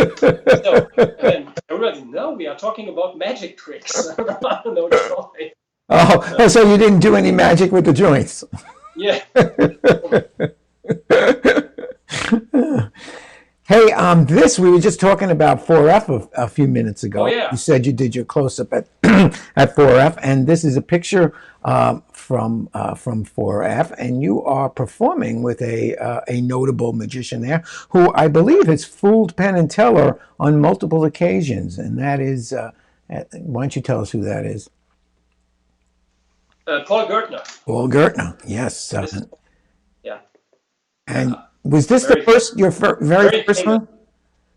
So and everybody, no, we are talking about magic tricks. No joy.
Oh, so you didn't do any magic with the joints?
Yeah.
Hey, this we were just talking about 4F a few minutes ago.
Oh, yeah.
You said you did your close-up at at 4F, and this is a picture from 4F, and you are performing with a notable magician there, who I believe has fooled Penn and Teller on multiple occasions, and that is, why don't you tell us who that is?
Paul Gertner.
Paul Gertner, yes.
Yeah.
And was this your very first one?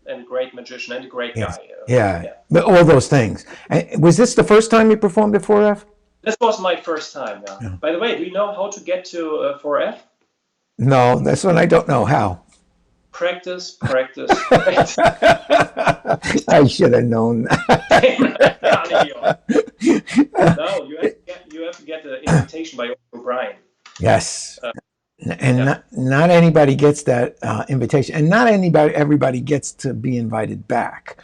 And great magician and a great
Yes.
guy.
Yeah, but all those things. And was this the first time you performed at 4F?
This was my first time. Yeah. By the way, do you know how to get to 4F?
No, that's one I don't know. How?
Practice, practice, practice.
I should have known that.
No, you have to get the invitation by O'Brien.
Yes. And not anybody gets that invitation, and not everybody gets to be invited back.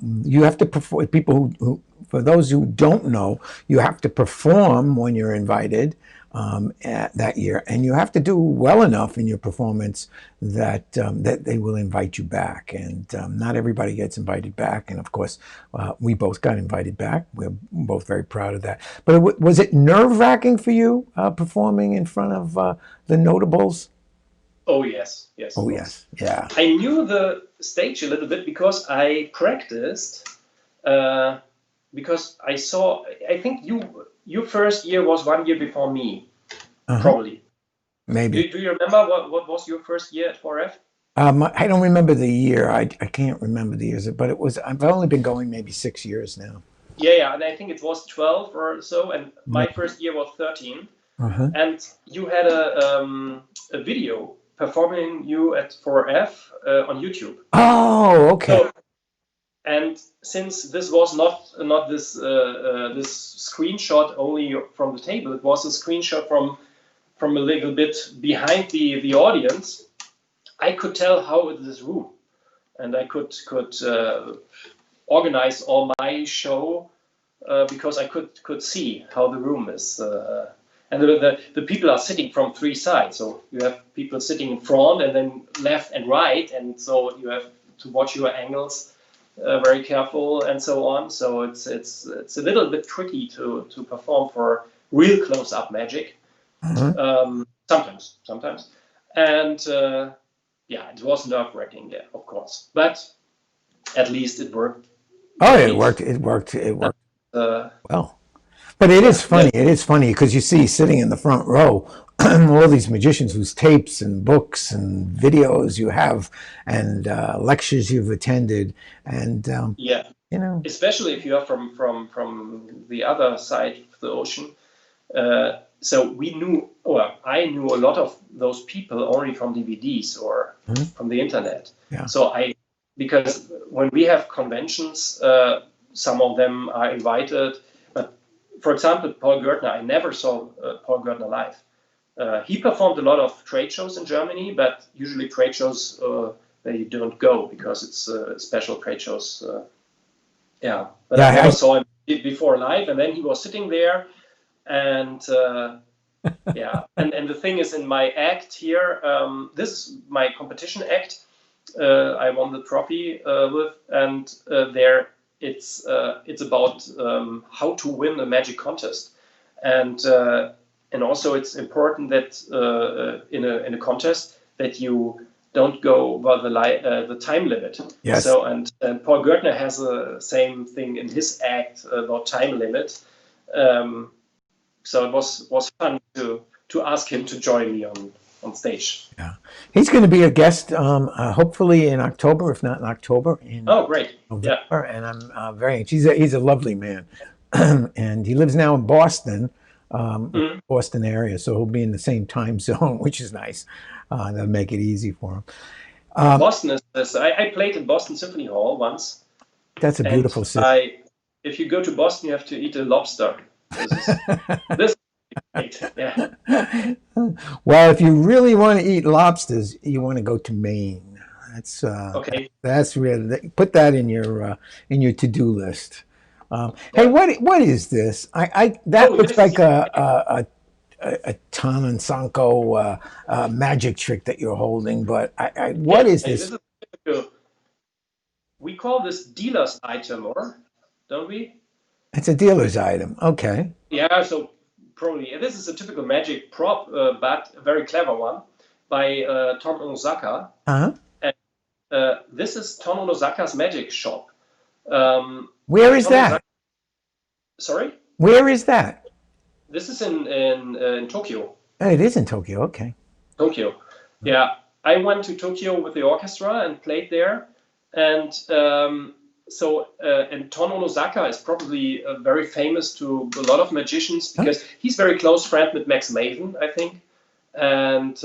You have to perform. People who, for those who don't know, you have to perform when you're invited that year, and you have to do well enough in your performance that that they will invite you back. And not everybody gets invited back. And of course, we both got invited back. We're both very proud of that. But was it nerve-wracking for you performing in front of the notables?
Oh yes, yes.
Oh yes, yeah.
I knew the stage a little bit because I practiced. Because I saw. I think your first year was 1 year before me, probably.
Maybe.
Do you remember what was your first year at 4F?
I don't remember the year. I can't remember the years, but it was. I've only been going maybe 6 years now.
Yeah, and I think it was 12 or so, and my first year was 13. And you had a video performing you at 4F on YouTube.
Oh, okay.
So, and since this was not this this screenshot only from the table, it was a screenshot from a little bit behind the audience. I could tell how it is this room, and I could organize all my show because I could see how the room is. And the people are sitting from three sides, so you have people sitting in front and then left and right, and so you have to watch your angles very careful and so on. So it's a little bit tricky to perform for real close-up magic. Sometimes, and yeah, it was nerve-wracking, yeah, of course, but at least it worked.
Oh, it worked. Well. But it is funny. It is funny because you see sitting in the front row all these magicians whose tapes and books and videos you have and lectures you've attended, and you know,
especially if you are from the other side of the ocean. So I knew a lot of those people only from DVDs or from the internet.
Yeah.
So because when we have conventions, some of them are invited. For example, Paul Gertner, I never saw Paul Gertner live. He performed a lot of trade shows in Germany, but usually trade shows they don't go because it's special trade shows. But I never saw him before live, and then he was sitting there, and and the thing is, in my act here, this is my competition act. I won the trophy with, and there. It's about how to win a magic contest, and also it's important that in a contest that you don't go over the time limit.
Yes.
So and Paul Gertner has the same thing in his act about time limit. So it was fun to ask him to join me on stage.
Yeah, he's going to be a guest hopefully in October, if not in October.
Oh, great!
November, yeah, and I'm very anxious. He's a lovely man, and he lives now in Boston, Boston area, so he'll be in the same time zone, which is nice. That'll make it easy for him.
Boston is. I played in Boston Symphony Hall once.
That's a beautiful city.
If you go to Boston, you have to eat a lobster. This Yeah.
Well, if you really want to eat lobsters, you want to go to Maine.
Okay.
That's really, put that in your to-do list. Hey, what is this? That looks
this
like
is
a Tom and Sanko magic trick that you're holding, but what is
This
this?
is typical. We call this dealer's item, or don't we?
It's a dealer's item. Okay.
Yeah. So probably this is a typical magic prop, but a very clever one by Tom Onozaka.
Uh-huh.
This is Tom Onozaka's magic shop.
Where is that?
Sorry?
Where is that?
This is in Tokyo.
Oh, it is in Tokyo. Okay.
Tokyo. Yeah. I went to Tokyo with the orchestra and played there. And and Tom Onozaka is probably very famous to a lot of magicians because he's very close friend with Max Maven, I think. And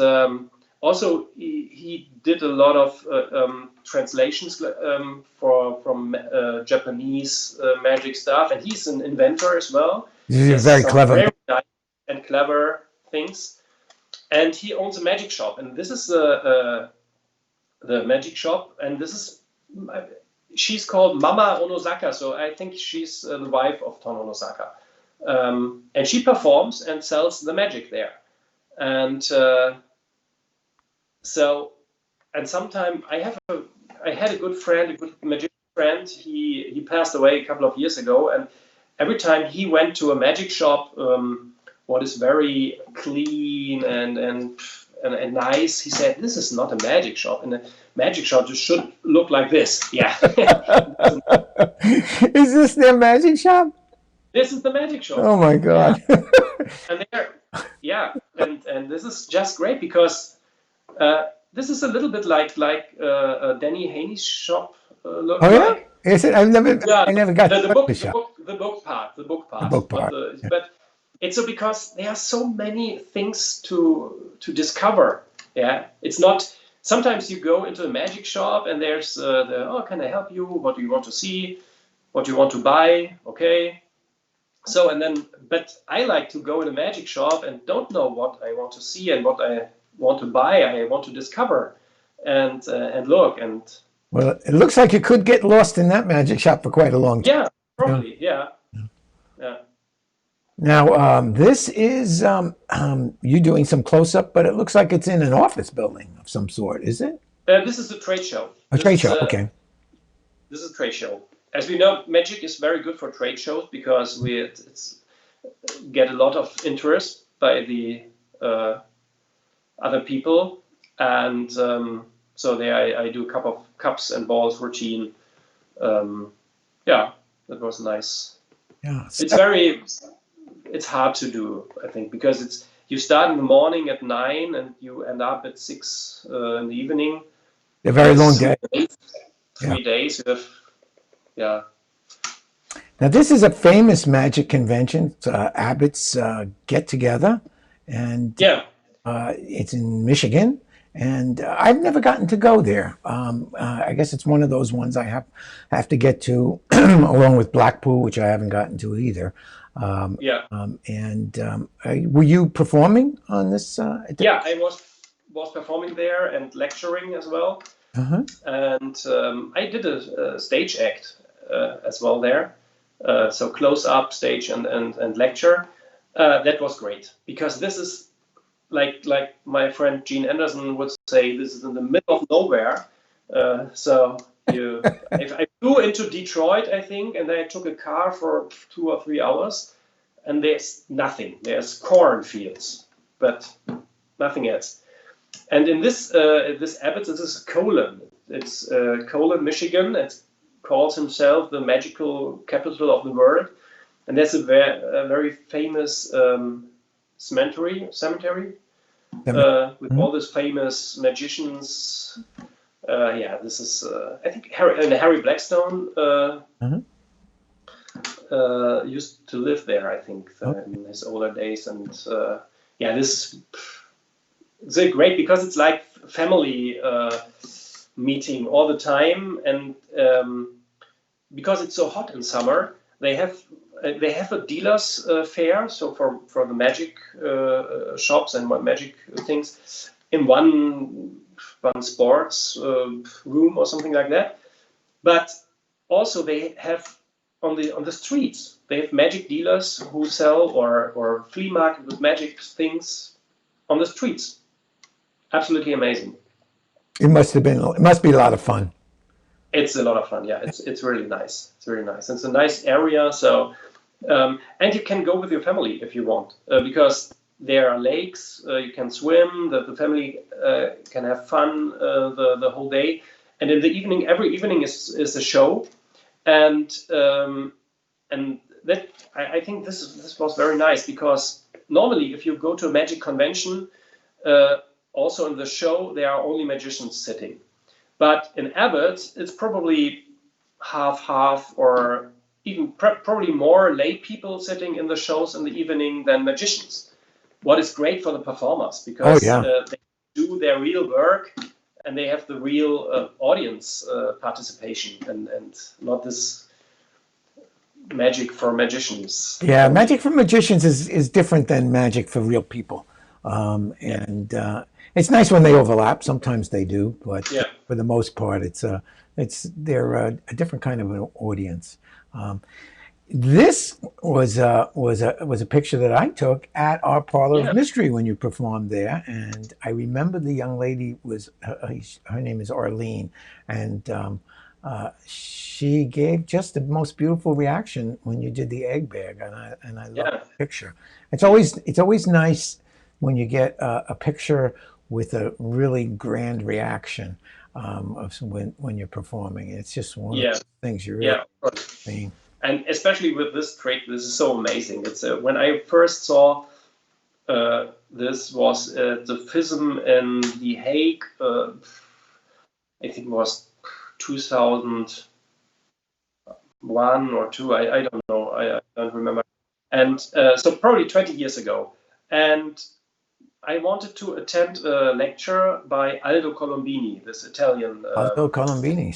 also, he did a lot of translations from Japanese magic stuff, and he's an inventor as well.
He's very clever.
Very nice and clever things. And he owns a magic shop, and this is the magic shop, and this is she's called Mama Onozaka, so I think she's the wife of Tom Onozaka, and she performs and sells the magic there, and. And sometime I had a good friend, a good magician friend. He passed away a couple of years ago, and every time he went to a magic shop, what is very clean and nice, he said, "This is not a magic shop. And a magic shop just should look like this." Yeah.
Is this their magic shop?
This is the magic shop.
Oh my God.
And and this is just great because. This is a little bit like Danny Haney's shop. Looks
yeah? Is it? I never got
the book,
the shop.
The book part.
The book part.
But it's so because there are so many things to discover. Yeah, it's not. Sometimes you go into a magic shop and there's can I help you? What do you want to see? What do you want to buy? Okay. So but I like to go in a magic shop and don't know what I want to see and what I want to buy. I want to discover and look and.
Well, it looks like you could get lost in that magic shop for quite a long time.
Yeah, probably. Yeah.
Now, this is you doing some close up, but it looks like it's in an office building of some sort. Is it?
This is a trade show.
A trade show. Okay.
This is a trade show. As we know, magic is very good for trade shows because it's get a lot of interest by the other people, and so there I do a couple of cups and balls routine. That was nice.
Yeah,
it's hard to do, I think, because you start in the morning at 9 and you end up at 6 in the evening.
A very long day.
3 days. Yeah.
Now this is a famous magic convention. Abbott's get together, and it's in Michigan, and I've never gotten to go there. I guess it's one of those ones I have to get to, along with Blackpool, which I haven't gotten to either. Were you performing on this?
Yeah, I was performing there and lecturing as well, and I did a stage act as well there. So close up stage and lecture. That was great because this is like my friend Gene Anderson would say, this is in the middle of nowhere. I flew into Detroit, I think, and I took a car for 2 or 3 hours, and there's nothing. There's cornfields, but nothing else. And in this Abbott, this is Colon. It's Colon, Michigan. It calls himself the magical capital of the world, and there's a very famous cemetery with all these famous magicians. This is I think Harry Blackstone used to live there, I think, in his older days, and this it's great because it's like family meeting all the time, and because it's so hot in summer, they have they have a dealers fair, so for the magic shops and magic things in one sports room or something like that. But also they have on the streets, they have magic dealers who sell or flea market with magic things on the streets. Absolutely amazing.
It must be a lot of fun.
It's a lot of fun. Yeah, it's really nice. It's really nice. It's a nice area. So, and you can go with your family if you want, because there are lakes. You can swim. The family can have fun the whole day. And in the evening, every evening is a show, and that I think this was very nice, because normally if you go to a magic convention, also in the show there are only magicians sitting, but in Abbott it's probably half or even probably more lay people sitting in the shows in the evening than magicians. What is great for the performers, because they do their real work. And they have the real audience participation and not this magic for magicians.
Yeah, magic for magicians is different than magic for real people. And it's nice when they overlap. Sometimes they do, but for the most part, they're a different kind of an audience. This was a picture that I took at our Parlor of Mystery when you performed there, and I remember the young lady her name is Arlene, and she gave just the most beautiful reaction when you did the egg bag, and I love the picture. It's always nice when you get a picture with a really grand reaction of when you're performing. It's just one of the things you really see.
And especially with this trick, this is so amazing. It's when I first saw this was at the FISM in The Hague. I think it was 2001 or 2. I don't know. I don't remember. And so probably 20 years ago. And I wanted to attend a lecture by Aldo Colombini, this Italian.
Aldo Colombini,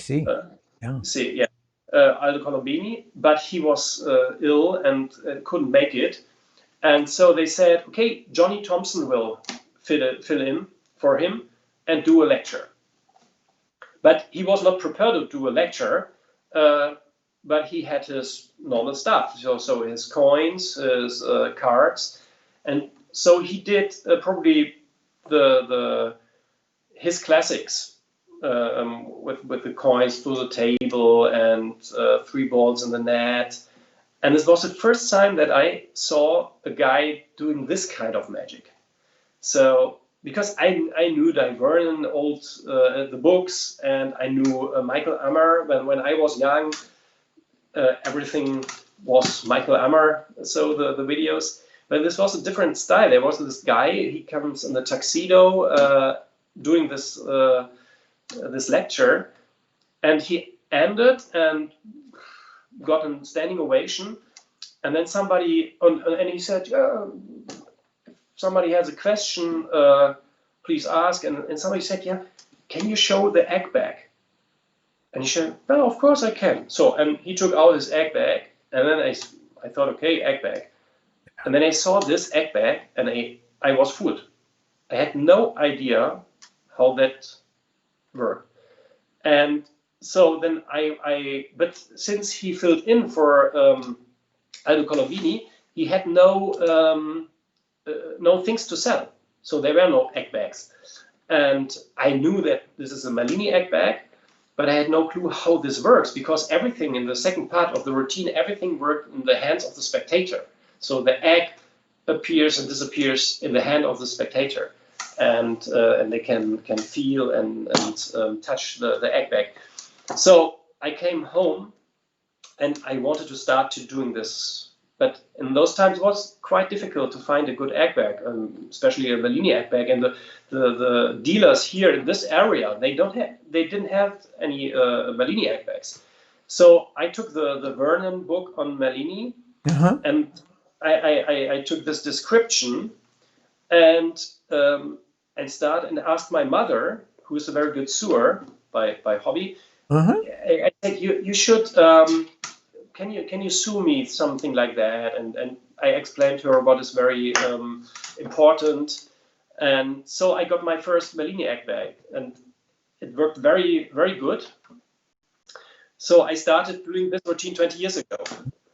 Aldo Colombini, but he was ill and couldn't make it. And so they said, okay, Johnny Thompson will fill in for him and do a lecture. But he was not prepared to do a lecture, but he had his normal stuff. So his coins, his cards. And so he did probably his classics. With the coins to the table and 3 balls in the net. And this was the first time that I saw a guy doing this kind of magic. So, because I knew Di Vernon, the books, and I knew Michael Ammer. When I was young, everything was Michael Ammer, so the videos. But this was a different style. There was this guy, he comes in the tuxedo doing this lecture, and he ended and got a standing ovation, and then somebody and he said, somebody has a question, please ask, and somebody said, can you show the egg bag? And he said, no, of course I can. So, and he took out his egg bag, and then I thought, okay, egg bag. And then I saw this egg bag, and I was fooled. I had no idea how that work. And so then but since he filled in for Aldo Colombini, he had no things to sell. So there were no egg bags. And I knew that this is a Malini egg bag, but I had no clue how this works, because everything in the second part of the routine, everything worked in the hands of the spectator. So the egg appears and disappears in the hand of the spectator. And they can feel and touch the egg bag. So I came home and I wanted to start doing this. But in those times it was quite difficult to find a good egg bag, especially a Bellini egg bag. And the dealers here in this area, they didn't have any Bellini egg bags. So I took the Vernon book on Bellini, and I took this description and started and asked my mother, who is a very good sewer by hobby. I said, you should can you sue me, something like that? And I explained to her what is very important. And so I got my first Bellini egg bag, and it worked very, very good. So I started doing this routine 20 years ago.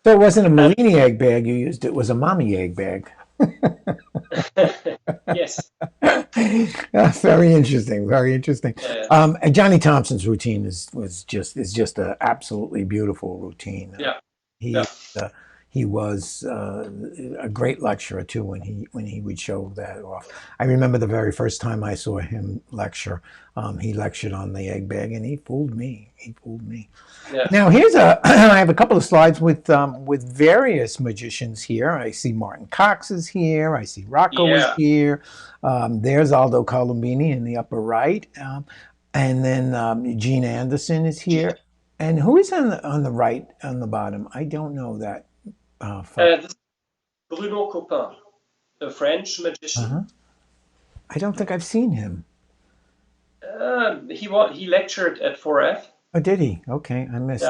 So it wasn't a Bellini egg bag you used, it was a mommy egg bag.
Yes.
Very interesting, very interesting.
Yeah.
And Johnny Thompson's routine is just an absolutely beautiful routine.
Yeah.
He was a great lecturer too when he would show that off. I remember the very first time I saw him lecture. He lectured on the egg bag, and he fooled me.
Yeah.
Now here's I have a couple of slides with various magicians here. I see Martin Cox is here. I see Rocco is here. There's Aldo Colombini in the upper right, and then Gene Anderson is here. And who is on the right on the bottom? I don't know that.
This is Bruno Copin, a French magician.
I don't think I've seen him.
He lectured at 4F.
Oh, did he? Okay, I missed.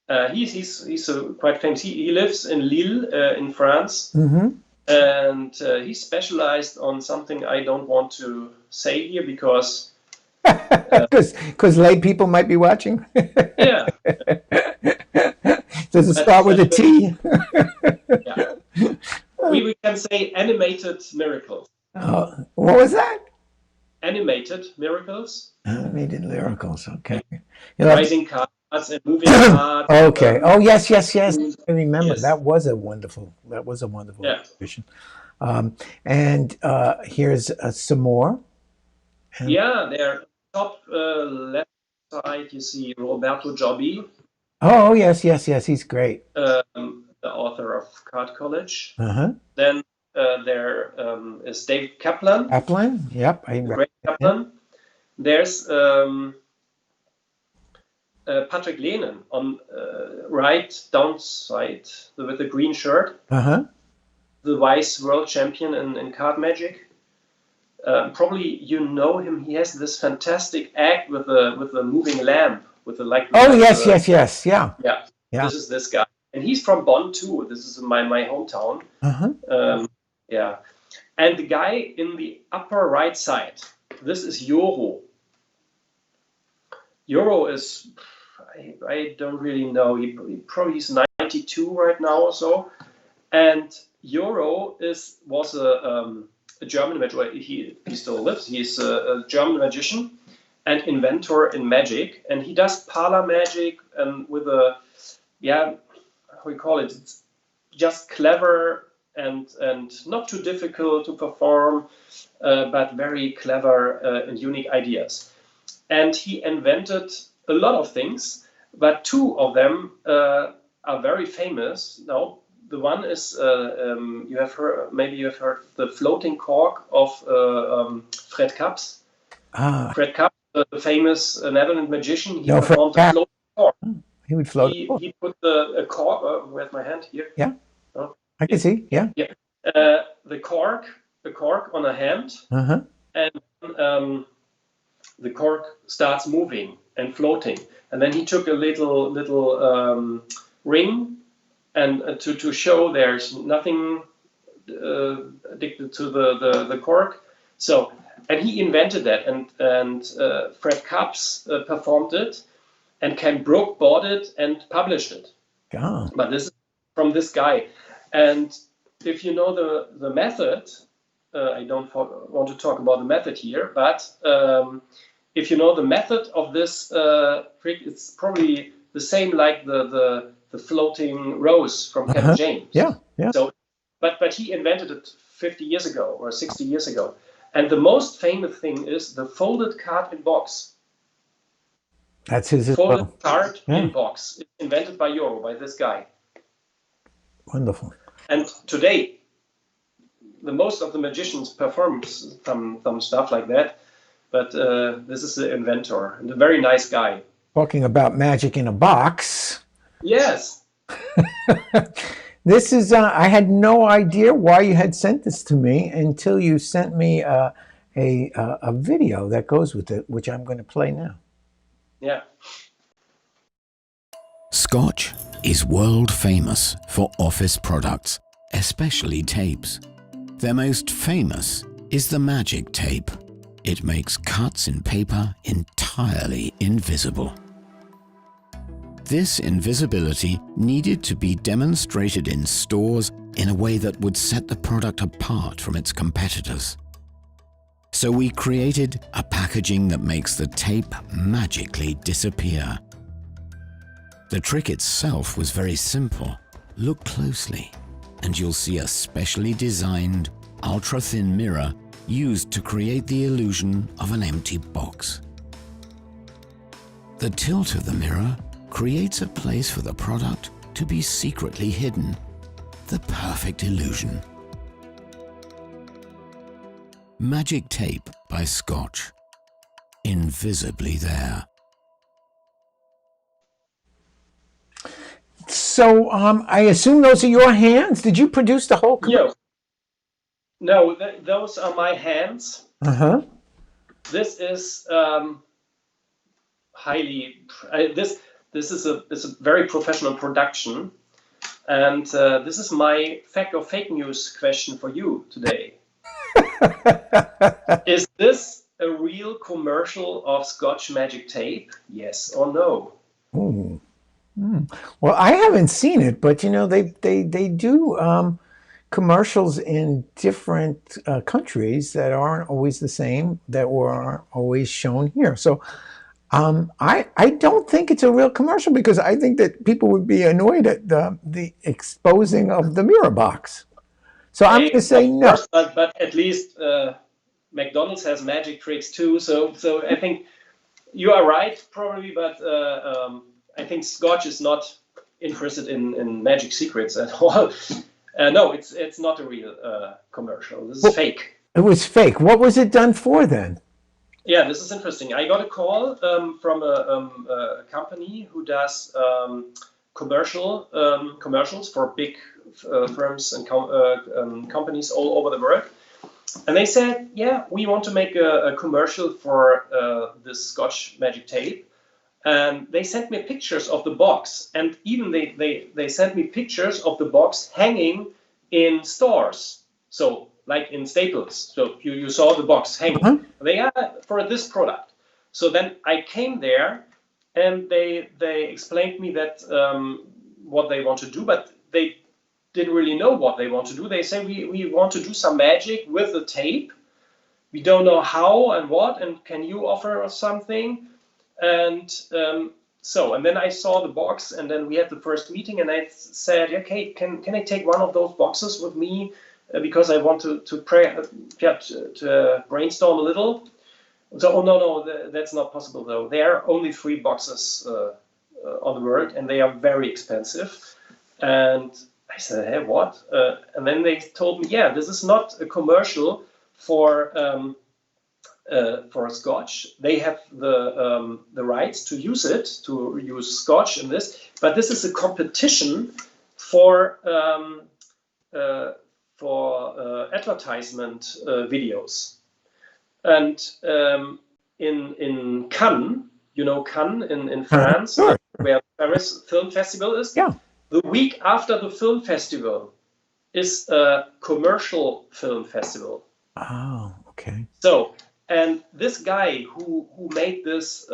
Yeah. He's quite famous. He lives in Lille, in France, and he specialized on something I don't want to say here because
lay people might be watching.
Yeah.
Does it start with a T?
Yeah. We can say animated miracles.
What was that?
Animated miracles.
Animated miracles. Okay.
Rising cards and moving cards.
Okay. Oh yes. I remember. Yes. That was a wonderful exhibition. And here's some more.
There. Top left side, you see Roberto Giobbi.
Oh yes, he's great.
The author of Card College. Then there is Dave Kaplan.
Yep.
Great Kaplan. There's Patrick Lehnen on right down side with the green shirt. The vice world champion in card magic. Probably you know him. He has this fantastic act with a moving lamp with the like.
Oh yes. Yeah.
This is this guy, and he's from Bonn too. This is my hometown. And the guy in the upper right side. This is Joro. Joro is I don't really know. He probably is 92 right now or so, and Joro was a German magician. He still lives. He's a German magician and inventor in magic, and he does parlor magic and with how we call it. It's just clever and not too difficult to perform, but very clever and unique ideas. And he invented a lot of things, but two of them are very famous now. The one is you have heard the floating cork of Fred Kaps. Fred Kaps, the famous Netherlands magician, he performed the floating cork.
He would float.
He put the cork. Where's my hand here?
Yeah, I can see. Yeah.
The cork on a hand, and the cork starts moving and floating, and then he took a little ring. And to show there's nothing addicted to the cork, and he invented that, and Fred Kaps performed it, and Ken Brook bought it and published it. But this is from this guy, and if you know the method, I don't want to talk about the method here, but if you know the method of this trick, it's probably the same like the floating rose from Kevin James.
Yeah.
So, but he invented it 50 years ago or 60 years ago. And the most famous thing is the folded card in box.
That's his
folded card in box. It's invented by Joro, by this guy.
Wonderful.
And today, the most of the magicians perform some stuff like that. But this is the inventor and a very nice guy.
Talking about magic in a box.
Yes.
This is, I had no idea why you had sent this to me until you sent me a video that goes with it, which I'm going to play now.
Yeah.
Scotch
is world famous for office products, especially tapes. Their most famous is the Magic Tape. It makes cuts in paper entirely invisible. This invisibility needed to be demonstrated in stores in a way that would set the product apart from its competitors. So we created a packaging that makes the tape magically disappear. The trick itself was very simple. Look closely, and you'll see a specially designed, ultra-thin mirror used to create the illusion of an empty box. The tilt of the mirror creates a place for the product to be secretly hidden. The perfect illusion. Magic Tape by Scotch. Invisibly there.
So I assume those are your hands? Did you produce the whole commercial?
No, those are my hands.
Uh-huh.
This is this is a very professional production, and this is my fact or fake news question for you today. Is this a real commercial of Scotch Magic Tape? Yes or no?
Ooh. Well, I haven't seen it, but you know they do commercials in different countries that aren't always the same, that aren't always shown here. So I don't think it's a real commercial, because I think that people would be annoyed at the exposing of the mirror box. So I'm going to say no.
Course, but at least McDonald's has magic tricks too. So I think you are right, probably, but I think Scotch is not interested in magic secrets at all. No, it's not a real commercial. This is fake.
It was fake. What was it done for then?
Yeah, this is interesting. I got a call from a company who does commercials for big firms and companies all over the world. And they said, yeah, we want to make a commercial for this Scotch Magic Tape. And they sent me pictures of the box. And even they sent me pictures of the box hanging in stores. So like in Staples. So you saw the box hanging. They are for this product. So then I came there, and they explained me that what they want to do, but they didn't really know what they want to do. They say we want to do some magic with the tape. We don't know how and what, and can you offer us something? And and then I saw the box, and then we had the first meeting, and I said, okay, can I take one of those boxes with me? Because I want to brainstorm a little. So, oh no, that's not possible though. There are only 3 boxes on the world, and they are very expensive. And I said, hey, what? And then they told me, yeah, this is not a commercial for Scotch. They have the rights to use it, to use Scotch in this, but this is a competition for advertisement videos. And in Cannes, you know Cannes in France,
sure.
Where Paris Film Festival is,
yeah.
The week after the film festival is a commercial film festival.
Oh, okay.
So, and this guy who made this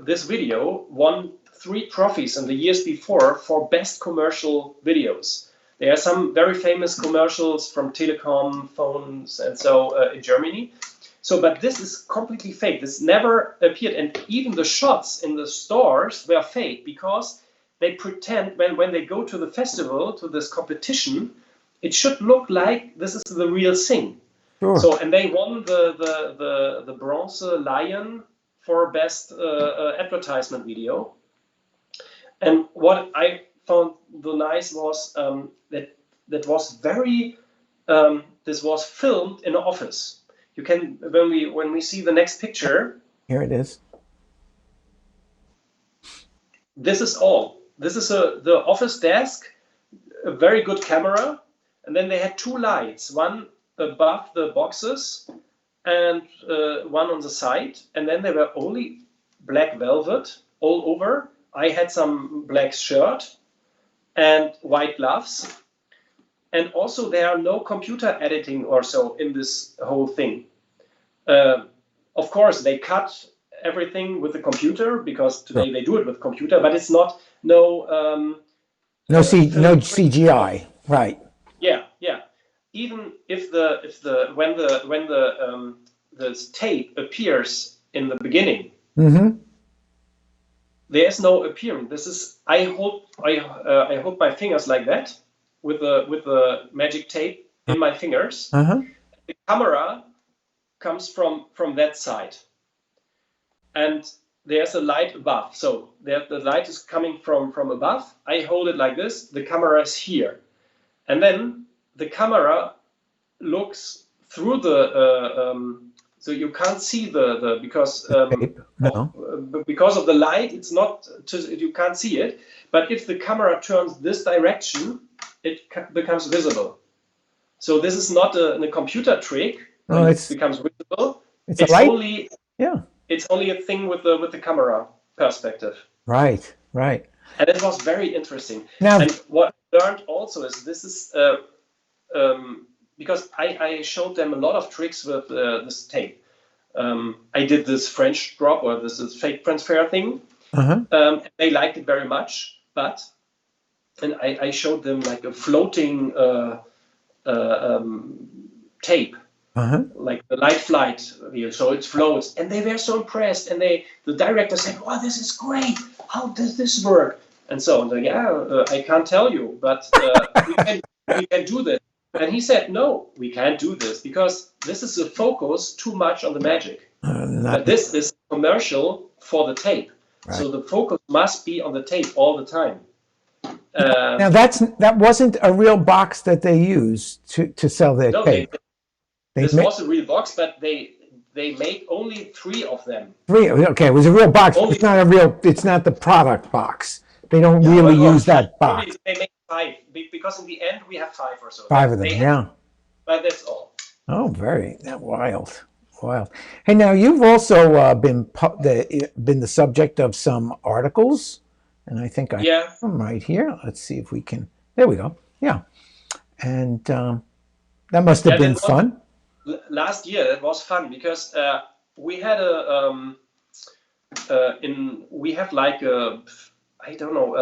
this video won 3 trophies in the years before for best commercial videos. There are some very famous commercials from telecom phones and so in Germany. So, but this is completely fake. This never appeared, and even the shots in the stores were fake, because they pretend when they go to the festival, to this competition, it should look like this is the real thing.
Sure.
So, and they won the Bronze Lion for best advertisement video. And what I found the nice was that was very this was filmed in an office. You can when we see the next picture.
Here it is.
This is all. This is the office desk, a very good camera, and then they had 2 lights, one above the boxes and one on the side, and then they were only black velvet all over, I had some black shirt and white gloves. And also there are no computer editing or so in this whole thing. Of course, they cut everything with the computer because today they do it with computer, but it's not no
CGI, right?
Yeah. Even if when the tape appears in the beginning, there is no appearing. This is I hold my fingers like that with the magic tape in my fingers. The camera comes from that side, and there's a light above. So the light is coming from above. I hold it like this. The camera is here, and then the camera looks through the. So you can't see the because because of the light, it's not you can't see it. But if the camera turns this direction, it becomes visible. So this is not a computer trick.
No,
it becomes visible.
It's a light.
It's only a thing with the camera perspective.
Right.
And it was very interesting.
Now,
and what I learned also is this is because I showed them a lot of tricks with this tape. I did this French drop or this fake transfer thing. They liked it very much, and I showed them like a floating tape, like the light flight here, so it floats, and they were so impressed. And the director said, "Oh, this is great! How does this work?" And so, I can't tell you, but we can do this. And he said, "No, we can't do this because this is a focus too much on the magic. But this is commercial for the tape, so the focus must be on the tape all the time."
Now that wasn't a real box that they used to sell their tape.
This was a real box, but they made only 3 of them.
3, okay, it was a real box. It's not the product box. They don't really use that box.
They make 5 because in the end we have 5 or so.
5 of them,
But that's all.
Oh, very wild. Hey, now you've also been the subject of some articles, and I think I have them right here. Let's see if we can. There we go. Yeah, and that must have been fun.
Last year it was fun because we had we have like a I don't know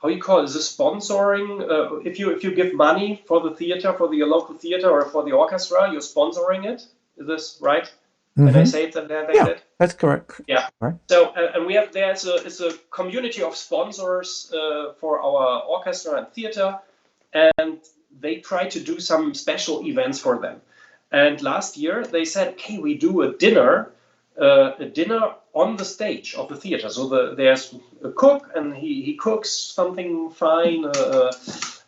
how you call it. Is it sponsoring? If you give money for the theater, for your local theater or for the orchestra, you're sponsoring it. Is this right? Can I say it like that?
That's correct.
Yeah.
Right.
So and we have it's a community of sponsors for our orchestra and theater, and they try to do some special events for them. And last year they said, "Okay, we do a dinner on the stage of the theater. So there's a cook, and he cooks something fine,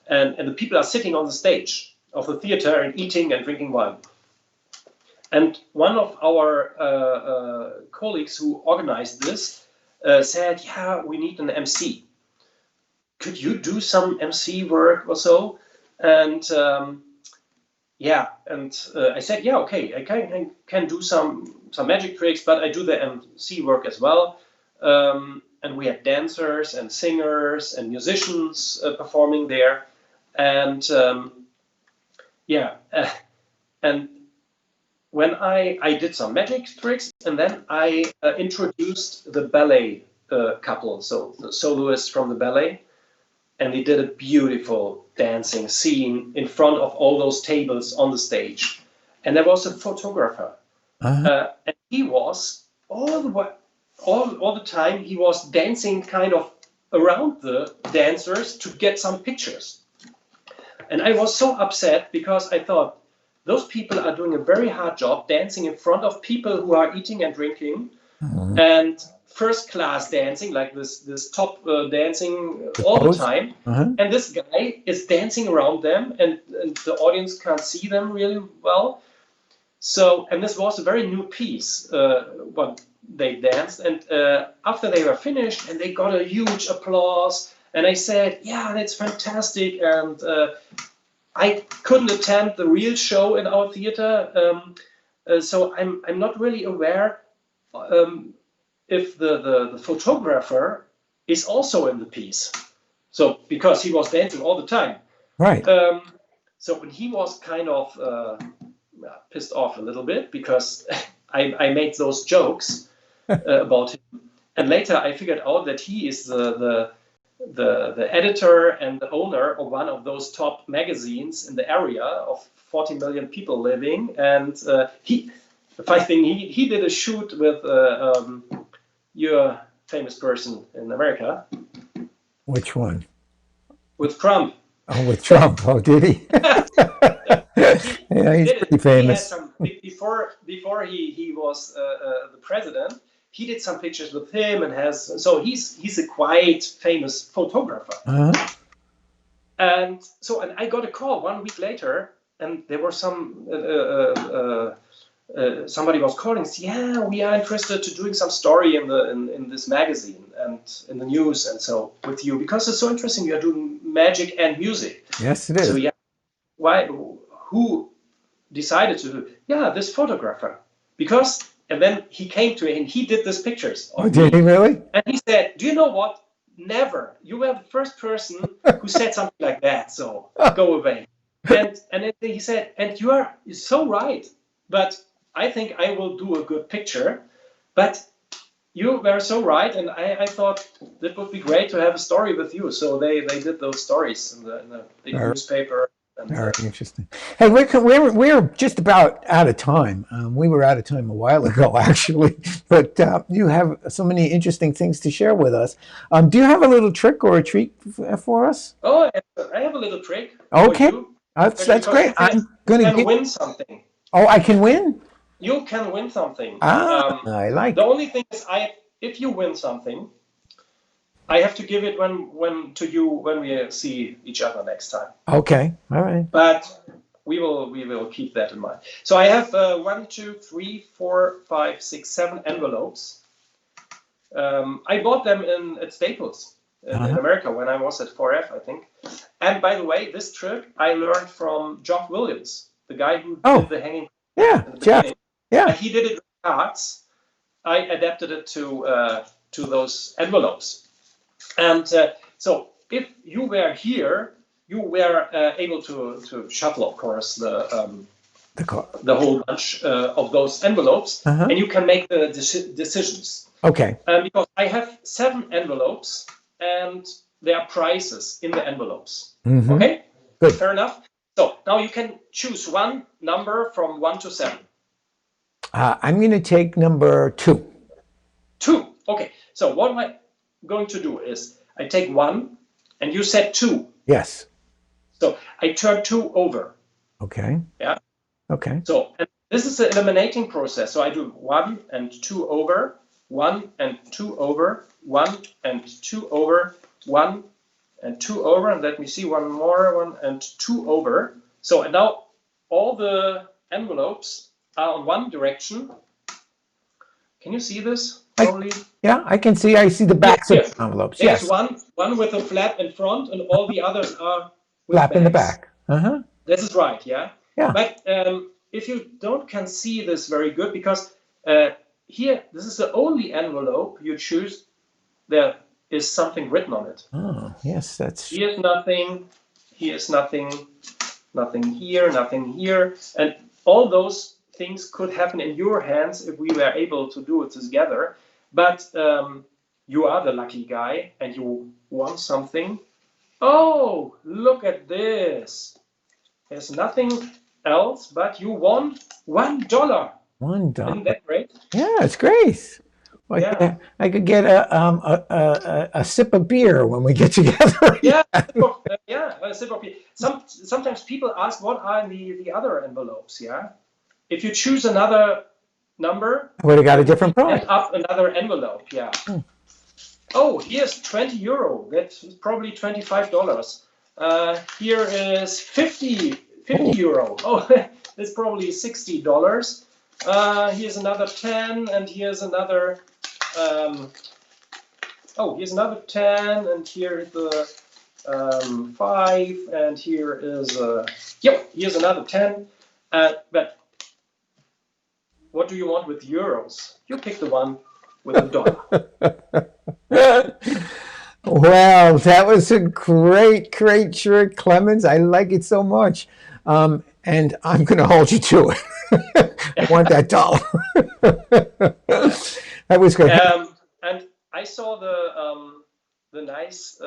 and the people are sitting on the stage of the theater and eating and drinking wine." And one of our colleagues who organized this said, "Yeah, we need an MC. Could you do some MC work or so?" And I said, "Yeah, okay, I can do some magic tricks, but I do the MC work as well." And we had dancers and singers and musicians performing there, and and when I did some magic tricks, and then I introduced the ballet couple, so the soloists from the ballet, and they did a beautiful dancing scene in front of all those tables on the stage. And there was a photographer, and he was all the time he was dancing kind of around the dancers to get some pictures. And I was so upset because I thought, those people are doing a very hard job dancing in front of people who are eating and drinking, and first class dancing, like this top dancing all the time. And this guy is dancing around them, and the audience can't see them really well. So, and this was a very new piece, what they danced. And after they were finished, and they got a huge applause, and I said, "Yeah, that's fantastic." And I couldn't attend the real show in our theater, so I'm not really aware if the photographer is also in the piece. So because he was dancing all the time.
Right.
So when he was kind of pissed off a little bit because I made those jokes about him, and later I figured out that he is the editor and the owner of one of those top magazines in the area of 40 million people living, and he did a shoot with your famous person in America.
Which one?
With Trump.
Oh, with Trump. Oh, did he? Yeah, he's pretty famous.
Before he was the president, he did some pictures with him and he's a quite famous photographer.
Uh-huh.
And I got a call 1 week later, and there were some somebody was calling. Yeah, we are interested to doing some story in this magazine and in the news, and so with you because it's so interesting. You are doing magic and music.
Yes, it is.
So yeah, why? Who decided to do? Yeah, this photographer. Because and then he came to me and he did these pictures.
Oh, did he really?
And he said, "Do you know what? Never. You were the first person who said something like that. So go away." And then he said, "And you're so right. But I think I will do a good picture, but you were so right, and I thought that would be great to have a story with you." So they did those stories in the big newspaper. And,
very interesting. Hey, we're just about out of time. We were out of time a while ago, actually, but you have so many interesting things to share with us. Do you have a little trick or a treat for us?
Oh, I have a little trick.
Okay, that's great. I'm going to
win something.
Oh, I can win?
You can win something.
I like
the only thing is if you win something, I have to give it to you when we see each other next time.
Okay, all right.
But we will keep that in mind. So I have 1, 2, 3, 4, 5, 6, 7 envelopes. I bought them at Staples in America when I was at 4F, I think. And by the way, this trick I learned from Geoff Williams, the guy who did the hanging.
Yeah, Geoff. Yeah.
He did it with cards. I adapted it to those envelopes. And so if you were here, you were able to shuffle, of course, the whole bunch of those envelopes, and you can make the decisions.
Okay.
Because I have 7 envelopes, and there are prices in the envelopes.
Mm-hmm.
Okay?
Good.
Fair enough. So now you can choose one number from 1 to 7.
I'm going to take number 2.
2. Okay. So what am I going to do is I take 1 and you said 2.
Yes.
So I turn 2 over.
Okay.
Yeah.
Okay.
So and this is an eliminating process. So I do 1 and 2 over, 1 and 2 over, 1 and 2 over, 1 and 2 over, and let me see, 1 more, 1 and 2 over. So and now all the envelopes are on one direction. Can you see this? Probably.
Yeah, I can see. I see the backs of the envelopes.
There's
Yes.
one with a flap in front, and all the others are with
Flap in the
backs.
back. Uh-huh.
This is right, yeah.
Yeah.
But if you can see this very good, because here this is the only envelope you choose. There is something written on it.
Oh, yes, that's.
Here's nothing. Here's nothing. Nothing here. Nothing here. And all those things could happen in your hands if we were able to do it together. But you are the lucky guy and you won something. Oh, look at this. There's nothing else, but you won $1.
$1.
Isn't that great?
Yeah, it's great. Well,
Yeah.
I could get a sip of beer when we get together.
Yeah, a sip of beer. Sometimes people ask what are the other envelopes, yeah? If you choose another number,
I would have got a different price.
and up another envelope, yeah. Oh, here's €20. That's probably $25. Here is 50 euro. Oh, that's probably $60. Here's another 10, and here's another. Here's another 10, and here is the 5, and here is here's another 10. But what do you want with euros? You pick the one with $1.
Well, that was a great trick, Clemens. I like it so much. And I'm going to hold you to it. I want that dollar. That was great.
And I saw the nice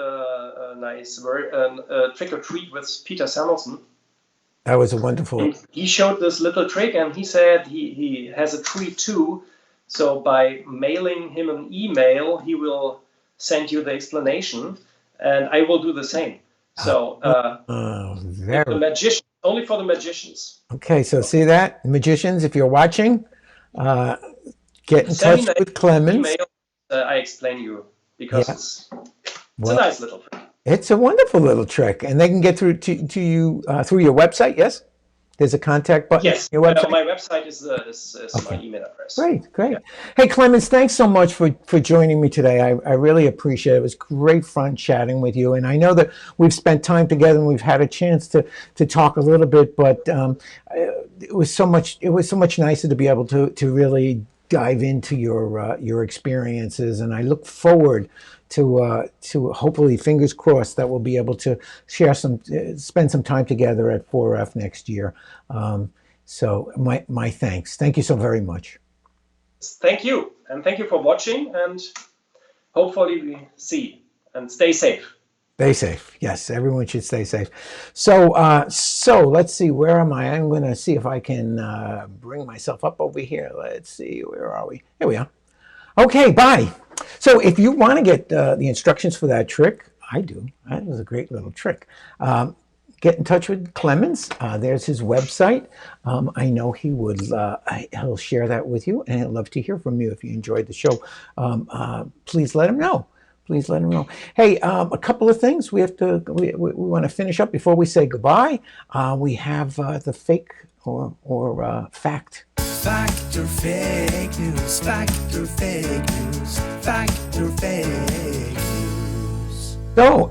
trick or treat with Peter Samuelson.
That was a wonderful.
And he showed this little trick, and he said he has a treat too. So by mailing him an email, he will send you the explanation, and I will do the same. So the magician, only for the magicians.
Okay, so see that, magicians, if you're watching, get in touch with Clemens.
Email, I explain you because it's a nice little trick.
It's a wonderful little trick, and they can get through to you through your website. Yes, there's a contact button.
Yes,
your website.
My website is my email address.
Great. Yeah. Hey, Clemens, thanks so much for joining me today. I really appreciate it. It was great fun chatting with you, and I know that we've spent time together and we've had a chance to talk a little bit, but it was so much nicer to be able to really dive into your experiences, and I look forward to hopefully, fingers crossed, that we'll be able to spend some time together at 4F next year. So my thanks. Thank you so very much.
Thank you, and thank you for watching, and hopefully we see and stay safe.
Stay safe. Yes, everyone should stay safe. So let's see, where am I? I'm going to see if I can bring myself up over here. Let's see, where are we? Here we are. Okay, bye. So if you want to get the instructions for that trick, I do. That was a great little trick. Get in touch with Clemens. There's his website. I know he would. He'll share that with you, and I'd love to hear from you if you enjoyed the show. Please let him know. Please let him know. Hey, a couple of things we want to finish up before we say goodbye. We have the fake or fact.
Fact or fake news, fact or fake news, fact or fake news.
So,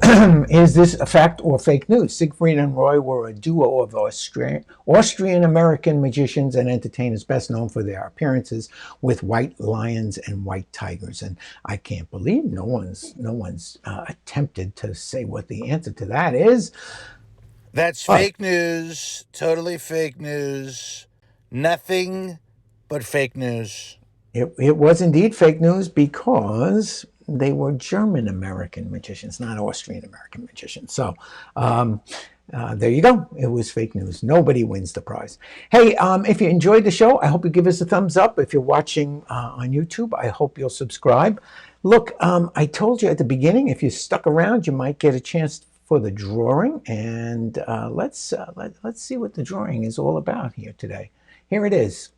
is this a fact or fake news? Siegfried and Roy were a duo of Austrian-American magicians and entertainers best known for their appearances with white lions and white tigers. And I can't believe no one's attempted to say what the answer to that is.
That's fake news, totally fake news, nothing but fake news.
It was indeed fake news because they were German-American magicians, not Austrian-American magicians. So there you go. It was fake news. Nobody wins the prize. Hey, if you enjoyed the show, I hope you give us a thumbs up. If you're watching on YouTube, I hope you'll subscribe. Look, I told you at the beginning, if you stuck around, you might get a chance for the drawing. And let's see what the drawing is all about here today. Here it is.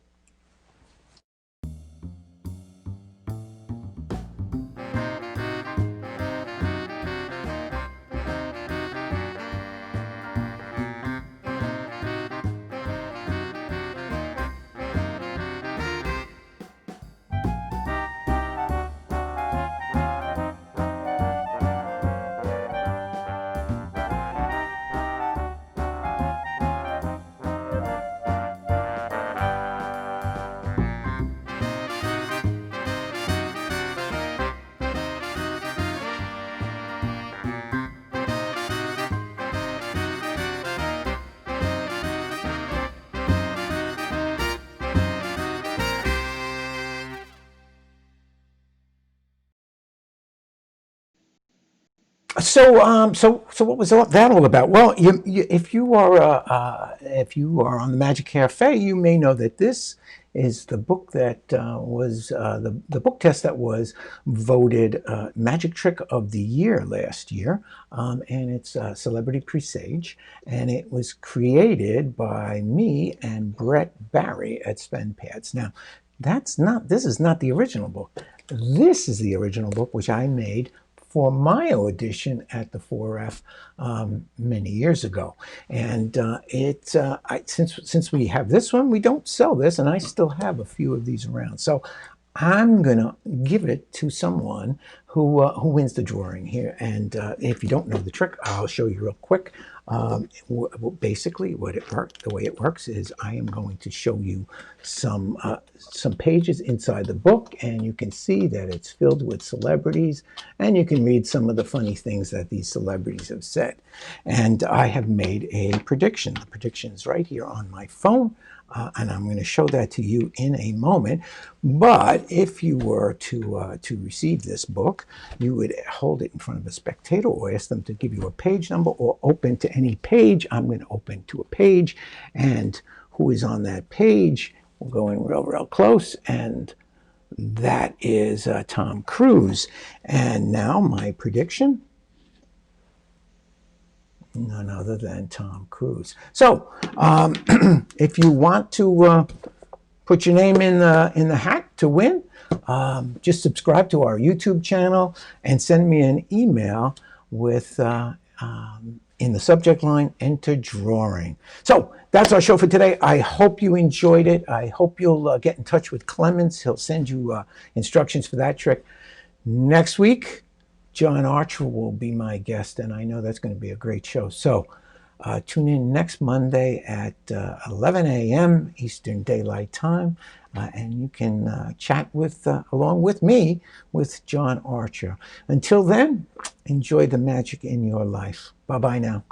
So what was that all about? Well, if you are on the Magic Cafe, you may know that this is the book that was the book test that was voted Magic Trick of the Year last year, and it's Celebrity Presage, and it was created by me and Brett Barry at Spend Pads. Now, this is not the original book. This is the original book, which I made for my audition at the 4F many years ago. And since we have this one, we don't sell this, and I still have a few of these around. So I'm going to give it to someone who wins the drawing here. And if you don't know the trick, I'll show you real quick. Basically, the way it works is I am going to show you some pages inside the book, and you can see that it's filled with celebrities, and you can read some of the funny things that these celebrities have said. And I have made a prediction. The prediction is right here on my phone. And I'm going to show that to you in a moment. But if you were to receive this book, you would hold it in front of a spectator or ask them to give you a page number or open to any page. I'm going to open to a page, and who is on that page? We're going real close, and that is Tom Cruise. And now my prediction. None other than Tom Cruise. So, if you want to put your name in the hat to win, just subscribe to our YouTube channel and send me an email with in the subject line, enter drawing. So that's our show for today. I hope you enjoyed it. I hope you'll get in touch with Clemens. He'll send you instructions for that trick. Next week, John Archer will be my guest, and I know that's going to be a great show. So tune in next Monday at 11 a.m. Eastern Daylight Time, and you can chat along with me with John Archer. Until then, enjoy the magic in your life. Bye-bye now.